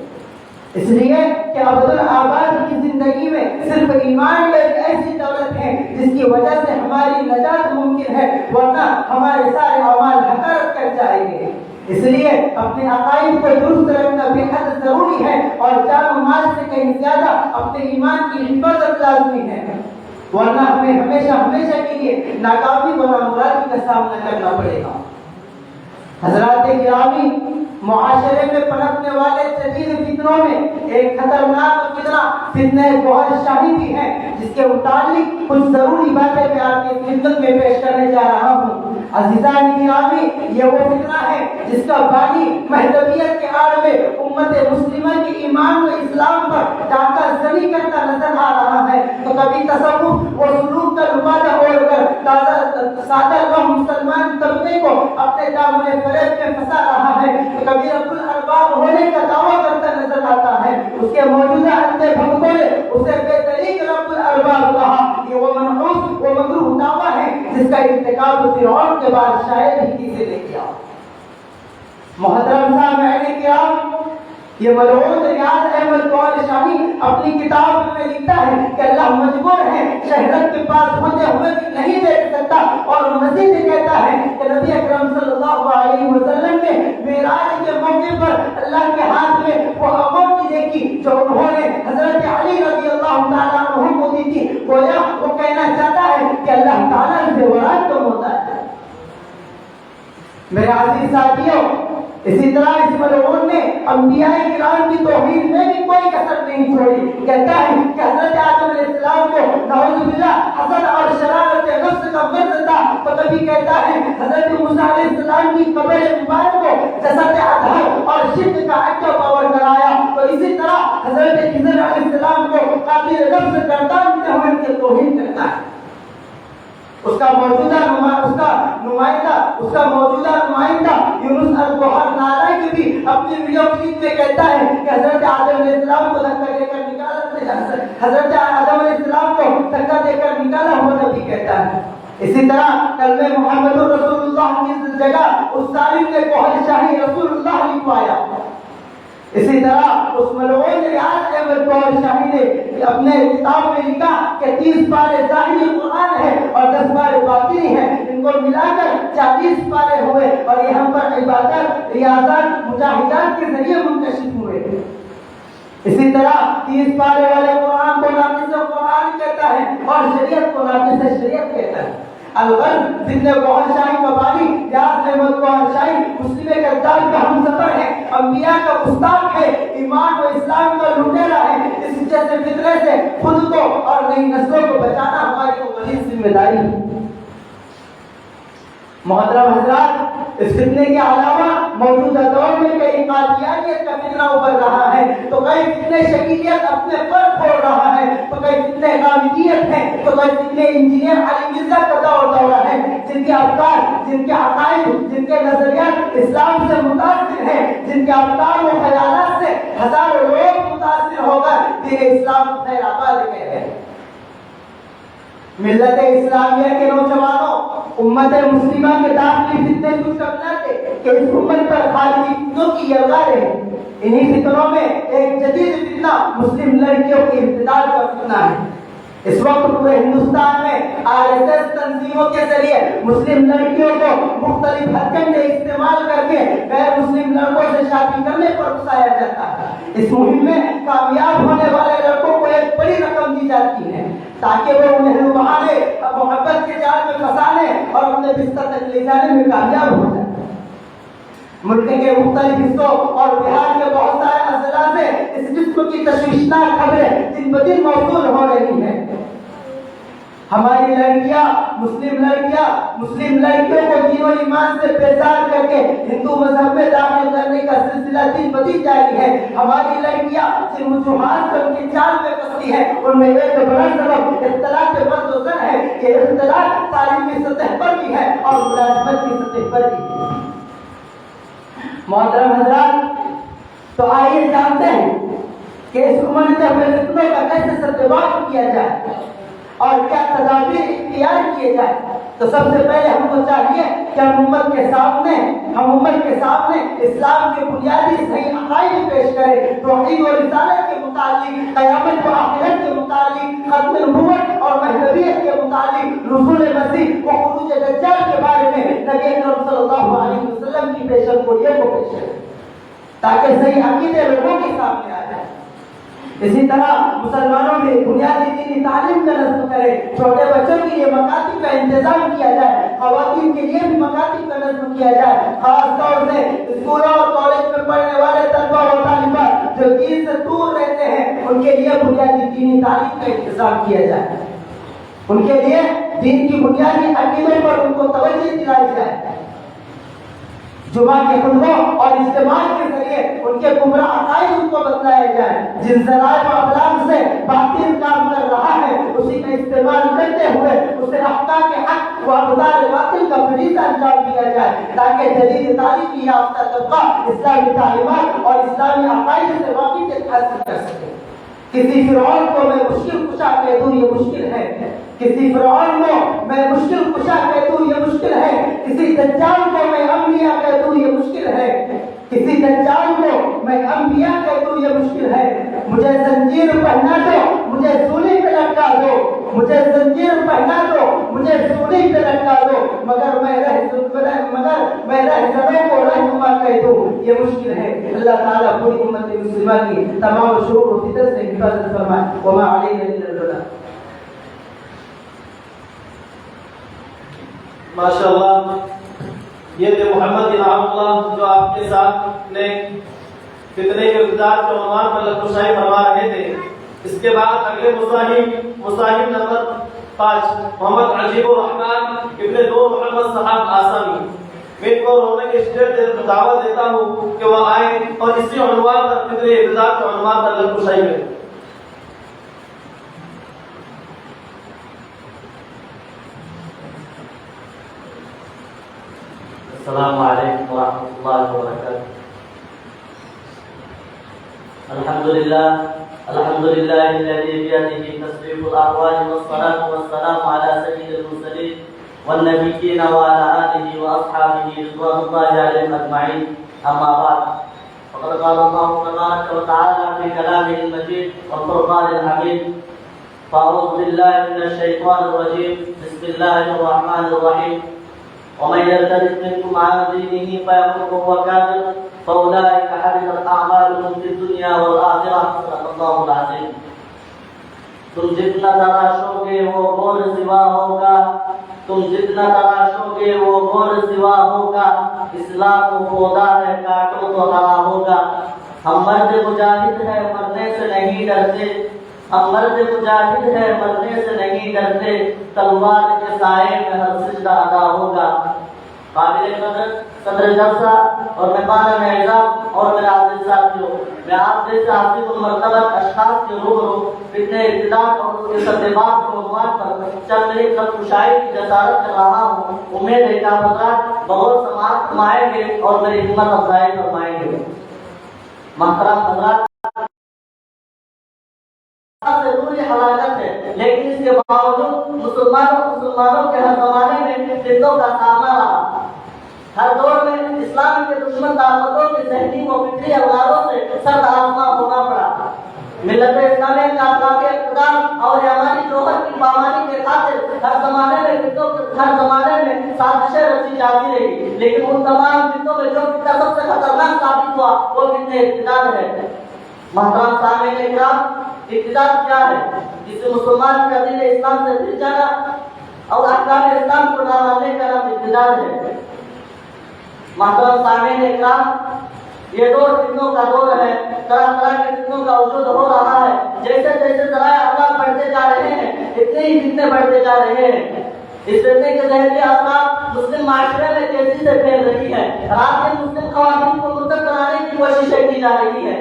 اس لیے کہ عبدالآباد کی زندگی میں صرف ایمان ایک ایسی دولت ہے جس کی وجہ سے ہماری نجات ممکن ہے ورنہ ہمارے سارے اعمال حقارت کر جائیں گے. اس لیے اپنے عقائد کو درست رکھنا بے حد ضروری ہے اور جان و مال سے کہیں زیادہ اپنے ایمان کی حفاظت لازمی ہے ورنہ ہمیں ہمیشہ کے لیے ناکامی و نامرادی کا سامنا کرنا پڑے گا. حضرات گرامی، معاشرے میں پنپنے والے شدید فتنوں میں ایک خطرناک فتنہ فتنہ گوھر شاہی بھی ہے جس کے متعلق کچھ ضروری باتیں میں آپ کی خدمت میں پیش کرنے جا رہا ہوں. عزیزان گرامی، یہ وہ فتنہ ہے جس کا بانی مہدویت کے آڑ میں امت مسلمہ کے ایمان و اسلام پر ڈاکہ زنی کرتا نظر آ رہا ہے. تو کبھی تصوف اور سلوک کا لبادہ اوڑھ کر سادہ قوم مسلمان طبقے کو اپنے دامن فریب میں پھنسا رہا ہے تو کبھی رب الارباب ہونے کا دعویٰ کرتا نظر آتا ہے. اس کے موجودہ اندھے بھگتوں نے اسے بے طریق رب الارباب کہا. یہ وہ منحوس وہ مکروہ دعویٰ ہے جس کا ارتکاب فرعون کے بعد شاید ہی کسی نے کیا. محترم سامعین کرام، یہ ملعون ریاض احمد گوھر شاہی اپنی کتاب میں لکھتا ہے کہ اللہ مجبور ہے شہرت کے پاس ہوتے ہوئے بھی نہیں دیکھ سکتا اور مزید کہتا ہے کہ نبی اکرم صلی اللہ علیہ وسلم نے معراج کے موقع پر اللہ کے ہاتھ میں وہ انگوٹھی دیکھی جو انہوں نے حضرت علی رضی اللہ تعالیٰ عنہ کو دی تھی. گویا وہ کہنا چاہتا ہے کہ اللہ تعالیٰ سے مراد تو ہوتا ہے. میرے عزیز ساتھیوں، اسی طرح اس ملعون نے انبیاء کرام کی توحید میں بھی کوئی کسر نہیں چھوڑی. کہتا ہے کہ حضرت آدم علیہ السلام کو نعوذ باللہ حسد اور شرارت نفس کا مرض تھا تو کبھی کہتا ہے حضرت موسیٰ علیہ السلام کی قبر مبارک کو جسد ادھر اور شرک کا اچھا پاور کرایا. تو اسی طرح حضرت خضر علیہ السلام کو قاتل نفس گردان میں ہونے کی توہین کرتا ہے. اس کا موجودہ نمائندہ یونس الگوھر نالائق بھی اپنی ویڈیو کلپ میں کہتا ہے کہ حضرت آدم علیہ السلام کو دھکا دے کر نکالا ہوا بھی کہتا ہے. اسی طرح کلمہ محمد رسول اللہ کی جگہ اس ظالم نے گوھر شاہی رسول اللہ لکھوایا. اسی طرح اس ملعون ریاض احمد گوھر شاہی نے اپنے کتاب میں لکھا کہ 30 پارے ظاہری قرآن ہے اور 10 پارے باطنی ہے. ان کو ملا کر 40 پارے ہوئے اور یہ ہم پر عبادت، ریاضت، مجاہدات کے ذریعے منکشف ہوئے. اسی طرح 30 پارے والے قرآن کو ناقص قرآن کہتا ہے اور شریعت کو ناقص شریعت کہتا ہے. الغرب فتنہ گوھر شاہی کا بانی ریاض احمد گوھر شاہی مسلم کذاب کا ہم سفر ہے، انبیاء کا گستاخ ہے، ایمان و اسلام کا لٹیرا ہے. اس جیسے فتنے سے خود کو اور نئی نسلوں کو بچانا ہماری بڑی ذمہ داری ہے. محترم حضرات، اس فتنے کے علاوہ موجودہ دور میں کئی قادیانیت کا فتنہ ابھر رہا ہے تو کئی فتنے شکیلیت اپنے پر کھول رہا ہے تو کئی فتنے غامدیت ہے تو کئی فتنے انجینئر علی مرزا کا دورہ ہے جن کے افکار، جن کے عقائد، جن کے نظریات اسلام سے متاثر ہیں، جن کے افکار و خیالات سے ہزاروں لوگ متاثر ہو کر دین اسلام خیر آباد کہہ رہے ہیں. ملت اسلامیہ کے نوجوانوں، امت مسلمہ کے داخلی فتنے کچھ کم نہ تھے کہ اس امت پر خارجی فتنوں کی یلغاریں ہیں. انہی فتنوں میں ایک جدید فتنہ مسلم لڑکیوں کی ارتداد کا فتنہ ہے. اس وقت پورے ہندوستان میں RSS تنظیموں کے ذریعے مسلم لڑکیوں کو مختلف ہتھکنڈے استعمال کر کے غیر مسلم لڑکوں سے شادی کرنے پر اکسایا جاتا ہے. اس مہم میں کامیاب ہونے والے لڑکوں کو ایک بڑی رقم دی جاتی ہے تاکہ وہ انہیں بہانے محبت کے جال میں پھنسانے اور اپنے بستر تک لے جانے میں کامیاب ہو جائے. ملک کے مختلف حصوں اور بہار کے بہت سارے اضلاع سے اس جسم کی تشویشناک خبریں دن بدن موصول ہو رہی ہیں. ہماری لڑکیاں مسلم لڑکیوں کو دین و ایمان سے بیزار کر کے ہندو مذہب میں داخل کرنے کا سلسلہ دن بدی جاری ہے. ہماری لڑکیاں جن وجوہات سے ان کی چال میں پھنسی ہے ان میں ایک بڑا سبب اختلاط مرد و زن ہے. یہ اختلاط تعلیم کی سطح پر بھی ہے اور ملازمت کی سطح پر بھی ہے. محترم حضرات، تو آئیے جانتے ہیں کہ اس عمر میں فتنوں کا کیسے سدباب کیا جائے اور کیا تدابیر اختیار کیے جائے. تو سب سے پہلے ہم کو چاہیے کہ ہم امت کے سامنے اسلام کے بنیادی صحیح عقائد پیش کریں. توحید و رسالت کے متعلق، قیامت و آخرت کے متعلق، ختم نبوت اور مہدویت کے متعلق، نزول مسیح و خروج دجال کے بارے میں نبی اکرم صلی اللہ علیہ وسلم کی پیشن گوئیوں کو پیش کریں تاکہ صحیح عقیدے لوگوں کے سامنے آ جائے. اسی طرح مسلمانوں میں بنیادی دینی تعلیم کا نصب کرے. چھوٹے بچوں کے لیے مکاتب کا انتظام کیا جائے، خواتین کے لیے بھی مکاتب کا نصب کیا جائے. خاص طور سے اسکولوں اور کالج میں پڑھنے والے طلبہ اور طالبات جو دین سے دور رہتے ہیں ان کے لیے بنیادی دینی تعلیم کا انتظام کیا جائے. ان کے لیے دین کی بنیادی عقیدوں پر ان کو توجہ دلائی جائے. جمعہ کے خطبوں اور اجتماع کے ذریعے ان کے گمراہ عقائد ان کو بتلائے جائیں. جن ذرائع و ابلاغ سے باطل کام کر رہا ہے اسی کا استعمال کرتے ہوئے اسے احکام کے حق و ابطال باطل کا فریضہ انجام دیا جائے تاکہ جدید تعلیمی یافتہ طبقہ اسلامی تعلیمات اور اسلامی عقائد سے واقفیت حاصل کر سکے. کسی فرعون کو میں مشکل کشا کہہ دوں یہ مشکل ہے. کسی فرعون کو میں مشکل کشا کہہ دوں یہ مشکل ہے. کسی دجال کو میں انبیاء کہہ دوں یہ مشکل ہے. کسی دجال کو میں انبیاء کہہ دوں یہ مشکل ہے. مجھے زنجیر پہنا دو، مجھے سولی پہ لٹکا دو. مجھے زنجیر پہنا دو، مجھے سولی پہ لٹکا دو، مگر میں رہزنوں کو رہنما کہہ دوں یہ مشکل ہے. اللہ تعالیٰ پوری امت مسلمہ کی تمام شرور و فتن سے حفاظت فرمائے. وما علینا الا البلاغ. ماشاءاللہ، یہ تھے محمد انعام اللہ جو آپ کے ساتھ نے فتنے کے ابتداء کے عنوان پر لطفشاہی فرما رہے تھے. اس کے بعد اگلے مصاحب نمبر 5 محمد عجیب الرحمن ابن نور محمد صاحب آسامی. میں ان کو رونے کے اسٹیج دعوت دیتا ہوں کہ وہ آئیں اور اسی عنوان پر فتنے ابتداء کے عنوان پر لطفشاہی کریں. السلام علیکم ورحمۃ اللہ وبرکاتہ. الحمد للہ الذی بیدہ تصریف الاحوال والصلاة والسلام علی سید المرسلین والنبیین وعلی آلہ واصحابہ رضوان اللہ علیہم اجمعین. اما بعد فقد قال اللہ تبارک وتعالی فی کلامہ المجید والفرقان الحمید. فاعوذ باللہ من الشیطان الرجیم. بسم اللہ الرحمن الرحیم. ومن يرتد منكم عن دينه فيمت وهو كافر فأولئك حبطت أعمالهم في الدنيا والآخرة. صدق الله العظيم. تم جتنا تراشو گے وہ غور سوا ہوگا، تم جتنا تراشو گے وہ غور سوا ہوگا. اسلام کو پودا ہے کاٹو تو ہرا ہوگا. ہم مرد مجاہد ہیں مرنے سے نہیں ڈرتے، ہم مرد مجاہد ہے مرنے سے نہیں ڈرتے. تلوار کے سائے میں ہر سجدہ ادا ہوگا. قابل قدر صدر جلسہ اور مہمان اعزام اور میرے عزیز ساتھیوں، میں آپ جیسے حافظ المرتبہ اشخاص کے روبرو فتنہ ابتداء اور اس کے سببات کے عنوان پر چند میری خطوشائی کی جسارت کر رہا ہوں. امید ہے کہ آپ حضرات بہت سماعت فرمائیں گے اور میری ہمت افزائی فرمائیں گے. محترم حضرات، ضروری حلاکت ہے لیکن اس کے باوجود مسلمانوں کے ہر زمانے میں فتنوں کا سامنا رہا. ہر دور میں اسلام کے دشمن طاقتوں کے ذہنی و فکری اغراضوں سے سر آزما ہونا پڑا. ملت اسلامیہ کا اخلاق اقدام اور ہماری جوہر کی پامانی کے خاطر ہر زمانے میں سازشیں رچی جاتی رہی، لیکن ان تمام فتنوں میں جو فتنہ سب سے خطرناک ثابت ہوا وہ فتنہ ارتداد ہے. محترم سامعین اکرام، ارتداد کیا ہے؟ جسے مسلمان کا دین اسلام سے پھر جانا اور احکام اسلام کو نہ ماننے کا نام ارتداد ہے. محترم سامعین اکرام، یہ دور فتنوں کا دور ہے. طرح طرح کے فتنوں کا وجود ہو رہا ہے جیسے جیسے ذرائع ابلاغ بڑھتے جا رہے ہیں اتنے ہی فتنے بڑھتے جا رہے ہیں۔ اس فتنے کے ذہنی اثرات مسلم معاشرے میں تیزی سے پھیل رہی ہے۔ رات میں مسلم خواتین کو مرتد بنانے کی کوششیں کی جا رہی ہے۔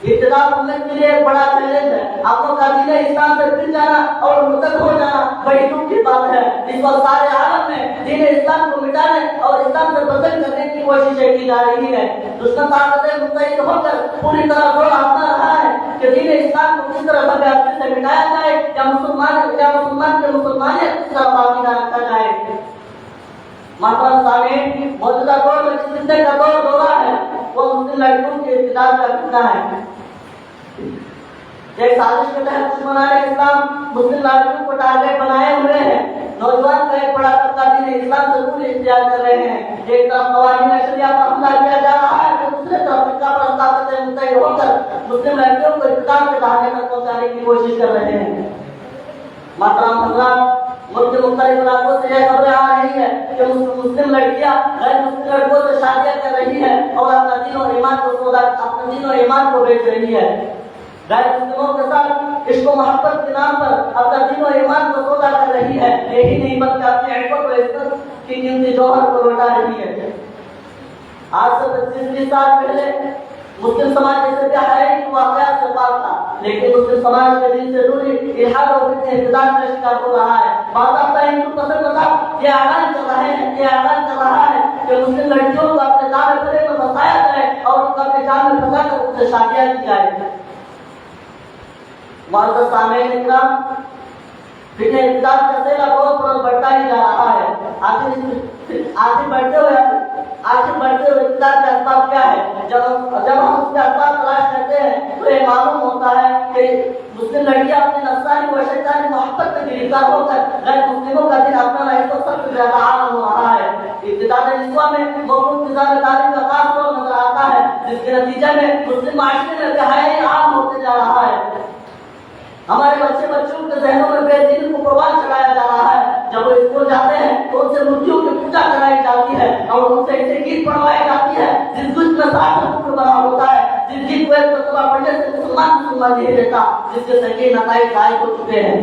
ابتدا امت کے لیے ایک بڑا چیلنج ہے۔ آپ لوگ کا دین اسلام سے پھر جانا اور مرتد ہو جانا بڑی دکھ کی بات ہے۔ اس وقت سارے عالم میں دین اسلام کو مٹانے اور اسلام سے بدل کرنے کی کوششیں کی جا رہی ہے۔ دشمن طاقتیں متحد ہو کر پوری طرح زور آزما رہا ہے کہ دین اسلام کو کس طرح بغیر سے مٹایا جائے یا مسلمان کے مسلمانیت کس طرح باقی نہ رکھا جائے۔ محترم سامعین، موجودہ دور میں جس فتنے کا دور ہو رہا ہے وہ مسلم لڑکیوں کے ابتداء کا فتنہ ہے۔ ایک سازش کے تحت دشمنان اسلام مسلم لڑکیوں کو ٹارگیٹ بنائے ہوئے ہیں۔ نوجوان کا ایک بڑا طبقہ دین اسلام سے دور اختیار کر رہے ہیں۔ ایک طرف قوانین شریعہ پر حملہ کیا جا رہا ہے تو دوسرے طرف فرقہ پر طاقتیں متحد ہو کر مسلم لڑکیوں کو ابتداء کے دہانے تک پہنچانے کی کوشش کر رہے ہیں۔ محترم حضرات، ملک کے مختلف علاقوں سے یہ خبریں آ رہی ہے کہ مسلم لڑکیاں غیر مسلم لڑکوں سے شادیاں کر رہی ہے اور اپنا دین اور ایمان کو بیچ رہی ہے۔ غیر مسلموں کے ساتھ عشق و محبت کے نام پر اپنا دین و ایمان کو سودا کر رہی ہے۔ یہی نہیں بلکہ اپنے عفت و عزت کی قیمتی جوہر کو لوٹا رہی ہے۔ آج سے 25 سال پہلے مسلم سماج جیسے بے حیائی کے واقعات سے پاک تھا، لیکن مسلم سماج کے دین سے دوری الحاد اور فتنہ ارتداد کا شکار ہو رہا ہے۔ باضابطہ ہندو پسند مذہب یہ اعلان کر رہا ہے کہ مسلم لڑکیوں کو اپنے جامع پھرے میں بسایا جائے اور ان کو اپنے جامع میں پھنسا کر ان سے شادیاں کی جائے۔ معزز سامعین اکرام، فتنہ ارتداد کا سیلاب روز بروز بڑھتا ہی جا رہا ہے۔ آخر بڑھتے ہوئے ارتداد کا اسباب کیا ہے؟ جب ہم اس کے اسباب تلاش کرتے ہیں تو یہ معلوم ہوتا ہے کہ مسلم لڑکیاں اپنی نفسانی و شیطانی محبت میں گرفتار ہو کر غیر مسلموں کا دین اپنانا اس وقت سب سے زیادہ عام ہو رہا ہے۔ ارتداد نسواں میں مخلوط نظام تعلیم کا خاص رول نظر آتا ہے، جس کے نتیجے میں مسلم معاشرے میں بے حیائی عام ہوتے جا رہا ہے۔ ہمارے بچوں کے ذہنوں میں بے دین کو قربان چڑھایا جا رہا ہے۔ جب وہ اسکول جاتے ہیں تو ان سے مورتیوں کی پوجا کرائی جاتی ہے اور ان سے ایسے گیت پڑھوائی جاتی ہے جس گیت میں ساتھ حکم بنا ہوتا ہے، جس گیت کو ایک مرتبہ پڑھنے سے مسلمان نہیں رہتا، جس کے سنگین نتائج ظاہر ہو چکے ہیں۔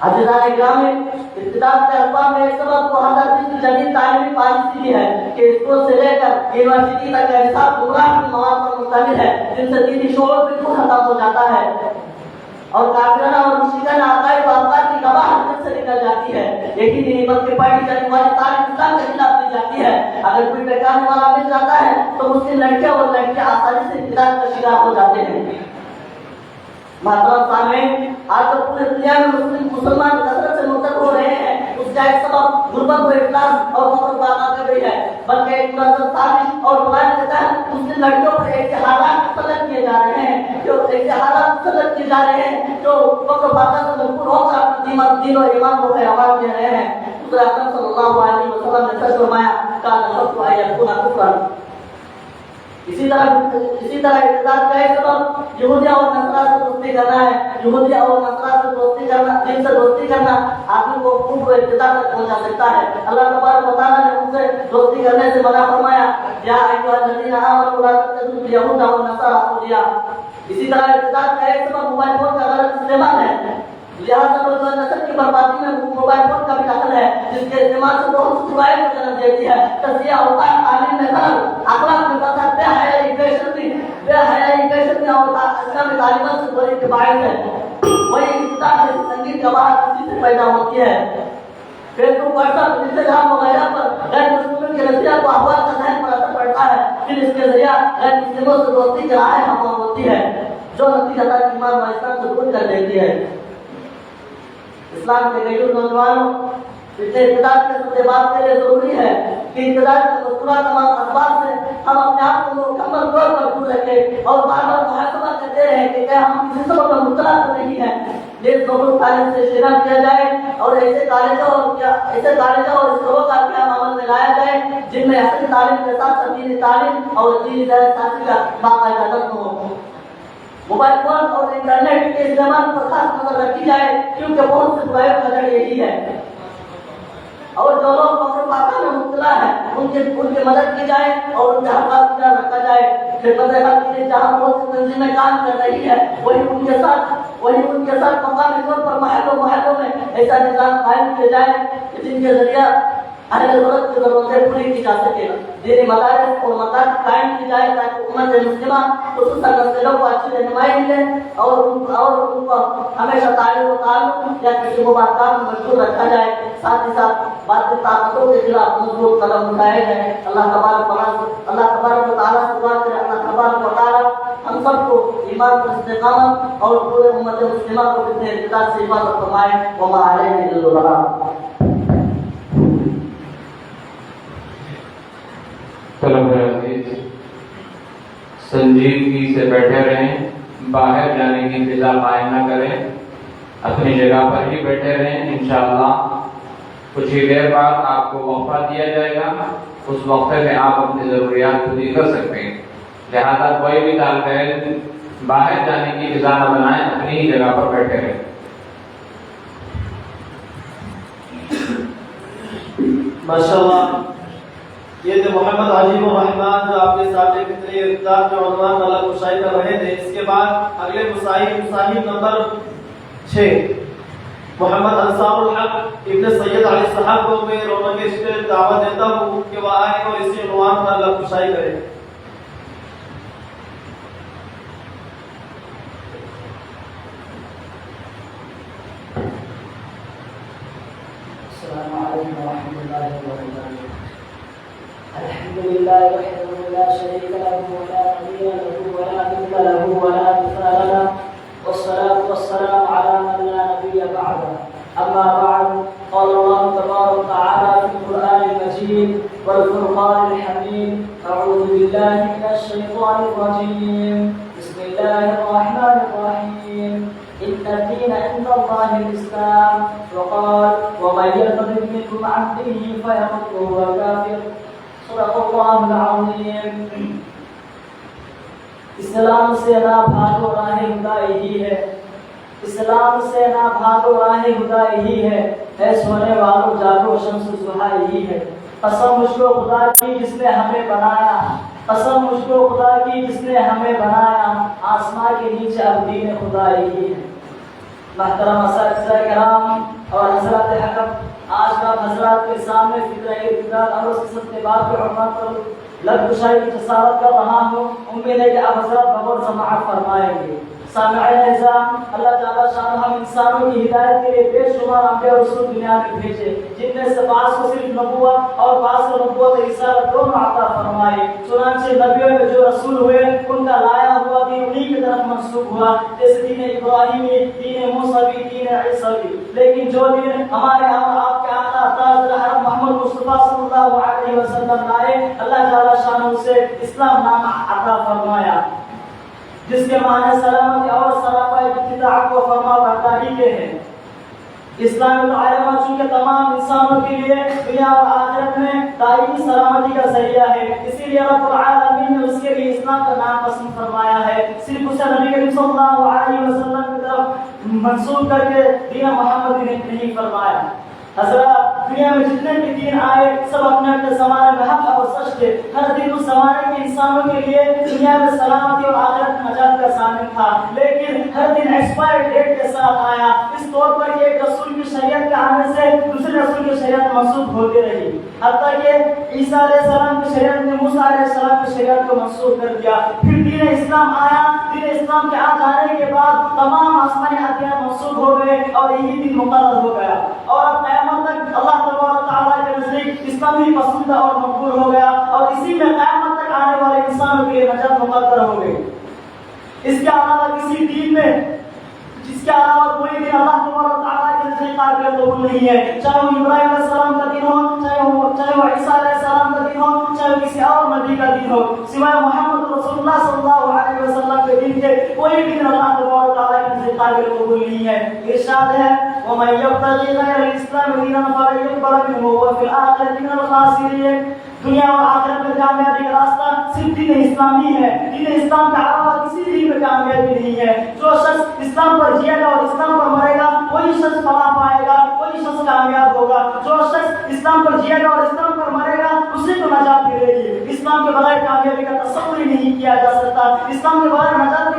عزیزان گرامی، ارتداد کے اسباب میں ایک سبب کو حضرت کی جدید تعلیمی پالیسی بھی ہے کہ اسکول سے لے کر یونیورسٹی تک کا نصاب گمراہ کی مواد پر مشتمل ہے، جن سے دینی شعور بالکل ختم ہو جاتا ہے اور کافرانہ اور مشرکانہ عقائد و افکار کی قباحت سے نکل جاتی ہے۔ یہی نہیں بلکہ پڑھی جانے والی تعلیم اسلام کے خلاف دی جاتی ہے۔ اگر کوئی پہچاننے والا مل جاتا ہے تو مسلم لڑکیاں اور لڑکیاں آسانی سے ارتداد کا شکار ہو جاتے ہیں۔ محترم سامعین، آج تو پورے دنیا میں مسلمان کثرت سے مرتد ہو رہے ہیں۔ اس کا ایک سبب غربت و افلاس اور فقر پیدا کر رہی ہے، بلکہ ایک منظم سازش اور قواعد کے تحت مسلم لڑکیوں پر ایسے حالات مسلط کیے جا رہے ہیں جو فقر فاقہ سے مجبور ہو کر اپنے دین و ایمان کو خیرات دے رہے ہیں۔ حضور اکرم صلی اللہ علیہ وسلم نے سچ فرمایا کان الحق ان یکون کفرا۔ اسی طرح ارتداد کا ایک سبب یہودیہ اور نصارہ سے دوستی کرنا ہے۔ یہودیہ اور نصارہ سے دوستی کرنا، دین سے دوستی کرنا آدمی کو خوب و ارتداد تک پہنچا سکتا ہے۔ اللہ تبارک و تعالیٰ نے ان سے دوستی کرنے سے منع فرمایا، یا ایھا الذین آمنوا لا تتخذوا اليہود والنصارى اولیاء۔ اسی طرح ارتداد کا ایک سبب موبائل فون کا غلط استعمال ہے، لہٰذا روزگار نسل کی بربادی میں موبائل فون کا بھی دخل ہے، جس کے استعمال سے بہت سی برائیوں کو جنم دیتی ہے۔ تجزیہ ہوتا ہے تعلیم میں خلل، اخلاق میں فساد، بے حیائی بے شرمی اور اسلامی تعلیمات سے دوری کے باعث ہے۔ وہی ارتداد کی سنگین قباحت اسی سے پیدا ہوتی ہے۔ فیس بک، واٹس ایپ، انسٹاگرام وغیرہ پر غیر مسلموں کے نظریات و احوال کا ذہن پر اثر پڑتا ہے، پھر اس کے ذریعہ غیر مسلموں سے دوستی کی راہیں ہموار ہوتی ہے، جو نتیجہ ایمان و اسلام سے دور کر دیتی ہے۔ اسلام کے غیر نوجوانوں، ارتداد کے سب سے بات کے لیے ضروری ہے کہ ارتداد کے مذکورہ تمام اسباب سے ہم اپنے آپ کو مکمل طور پر دور رکھیں اور بار بار محاسبہ کرتے رہیں کہ کیا ہم کسی سبب میں مبتلا تو نہیں ہیں۔ یہ ضرور تعلیم سے اجتناب کیا جائے اور ایسے کالجوں اور اسکولوں کا قیام عمل میں لایا جائے جن میں اصلی تعلیم کے ساتھ دینی تعلیم اور دینی ساتھی کا باقاعدہ نظم ہو۔ موبائل فون اور انٹرنیٹ کے استعمال پر خاص نظر رکھی جائے کیونکہ بہت سے برائیوں کا جڑ یہی ہے، اور جو لوگ فقر فاقہ میں مبتلا ہے ان کی مدد کی جائے اور ان کے حقات کا رکھا جائے۔ خدمت خلق کے لیے جہاں بہت سی مسجد میں کام کر رہی ہے وہی ان کے ساتھ مقامی طور پر محلوں میں ایسا نظام قائم کیا جائے کہ جن کے ذریعہ اہل ضرورت کی ضرورتیں پوری کی جا سکے. دینی مدارس اور مکاتب قائم کی جائے تاکہ امت مسلمہ خصوصاً مسئلوں کو اچھی رہنمائی ملے اور ان کو ہمیشہ تعلیم و تعلق یا کسی مبارکات میں مشغول رکھا جائے. ساتھ ہی ساتھ باطل طاقتوں کے خلاف مضبوط قدم اٹھائے جائیں. اللہ تبارک و تعالیٰ سے دعا کرے اللہ تبارک و تعالیٰ ہم سب کو ایمان پر استقامت اور پورے امت مسلمہ کو فتنہ ارتداد سے حفاظت فرمائے. وما علینا الا البلاغ. طلبہ عزیز سنجیدگی سے بیٹھے رہیں، باہر جانے کی فضا قائم نہ کریں، اپنی جگہ پر ہی بیٹھے رہیں. انشاءاللہ کچھ ہی دیر بعد آپ کو وقفہ دیا جائے گا، اس وقفے میں آپ اپنی ضروریات پوری کر سکتے ہیں. لہذا کوئی بھی طالب علم باہر جانے کی فضا نہ بنائیں، اپنی ہی جگہ پر بیٹھے رہیں. ماشاءاللہ یہ جو محمد عجیب الرحمان جو آپ کے سامنے فتنہ ارتداد کے عنوان والا مشاہدہ کر رہے تھے، اس کے بعد اگلے مصاحب نمبر 6 محمد انصار الحق ابن سید علی صاحب کو میں رونق اسٹیج دعوت دیتا ہوں کہ وہ آئے اور اسی عنوان پر لفظ کشائی کریں. السلام علیکم ورحمۃ اللہ وبرکاتہ. الحمد لله وحده لا شريك له ولا نظير له ولا مثل له ولا مثال له والصلاة والسلام على من لا نبي بعده. أما بعد قال الله تبارك وتعالى في القرآن المجيد والفرقان الحميد أعوذ بالله من الشيطان الرجيم بسم الله الرحمن الرحيم إن الدين عند الله الإسلام وقال ومن يرتد منكم عن دينه فيمت وهو كافر. صدق اللہ العظیم. اسلام سے نہ بھاگو راہ خدا یہی ہے، اسلام سے نہ بھاگو راہ خدا یہی ہے، اے سونے والوں جاگو شمس ضحیٰ یہی ہے. قسم مجھ کو خدا کی جس نے ہمیں بنایا، قسم مجھ کو خدا کی جس نے ہمیں بنایا، آسمان کے نیچے اب دین خدا یہی ہے. محترم اساتذہ کرام اور حضرات حکم، آج کا حضرات کے سامنے فتنہ ارتداد اور اس قسم کے بعد کے عنوان پر لفظ کشائی کی جسارت کر رہا ہوں. امید ہے کہ آپ حضرات بغور سماعت فرمائیں گے. سامعین نظام، اللہ تعالیٰ شان ہم انسانوں کی ہدایت کے لیے بے شمار انبیاء اور رسول دنیا میں بھیجے، جن میں سے بعض کو صرف نبوت اور بعض کو نبوت اور رسالت دونوں عطا فرمائے. چنانچہ نبیوں میں جو رسول ہوئے ان کا لایا ہوا دین انہی کی طرف منسوب ہوا، جیسے دین ابراہیمی، دین موسیٰ، دین عیسیٰ. لیکن جو دین ہمارے آپ کے آقا تاج حضرت محمد مصطفیٰ صلی اللہ علیہ وسلم لائے، اللہ تعالیٰ شان سے اسلام نام عطا فرمایا، جس کے معنی سلامتی اور سراپا ابتداء کو فرما برداری کے ہیں. اسلام تو علامہ چونکہ تمام انسانوں کے لیے دنیا اور آخرت میں دائمی سلامتی کا ذریعہ ہے، اسی لیے رب العالمین نے اس کے لیے اسلام کا نام پسند فرمایا ہے. صرف اسے نبی کریم صلی اللہ علیہ وسلم کی طرف منسوب کر کے دین محمد نے نہیں فرمایا. حضرات دنیا میں جتنے بھی دین آئے سب اپنے اپنے زمانے میں حق اور سچ تھے. ہر دین اس زمانے کے انسانوں کے لیے دنیا میں سلامتی اور آخرت میں نجات کا ضامن تھا، لیکن ہر دن ایکسپائر ڈیٹ کے ساتھ آیا، اس طور پر کہ ایک رسول کی شریعت کے آنے سے دوسرے رسول کی شریعت منسوخ ہوتی رہی، حتیٰ کہ عیسیٰ علیہ السلام کی شریعت نے موسیٰ علیہ السلام کی شریعت کو منسوخ کر دیا. پھر دین اسلام آیا، دین اسلام کے آ جانے کے بعد تمام آسمانی ادیان منسوخ ہو گئے اور یہی دن مقرر ہو گیا، اور اب قیامت تک اللہ تبارک تعالیٰ کے نزدیک اسلام ہی پسندیدہ اور مقبول ہو گیا، اور اسی میں قیامت تک آنے والے انسانوں کے لیے نجات مقدر ہو گئی. اس کے علاوہ کسی دین میں، جس کے علاوہ کوئی دین اللہ تبارک تعالیٰ کے نزدیک قابل قبول نہیں ہے، چاہے وہ ابراہیم علیہ السلام کا دین ہو، چاہے وہ عیسیٰ علیہ السلام کا دین ہو، چاہے وہ کسی اور نبی کا دین ہو، سوائے محمد رسول اللہ صلی اللہ علیہ وسلم کے دین کے کوئی دین اللہ تبارک تعالیٰ کے نزدیک قابل قبول نہیں ہے. ارشاد ہے وَمَن يَبْتَغِي غَيْرَ الْإِسْلَامِ دِينًا فَلَن يُقْبَلَ مِنْهُ وَهُوَ فِي الْآخِرَةِ مِنَ الْخَاسِرِينَ. دنیا اور آخرت میں کامیابی کا راستہ صرف دین اسلامی ہے. دین اسلام کے علاوہ کسی دین میں کامیابی نہیں ہے. جو شخص اسلام پر جیے گا اور اسلام پر مرے گا وہی شخص فلاح پائے گا، وہی شخص کامیاب ہوگا. جو شخص اسلام پر جیے گا اور اسلام پر مرے گا اسی کو نجات ملے گی. اسلام کے بغیر کامیابی کا تصور ہی نہیں کیا جا سکتا. اسلام کے بغیر نجات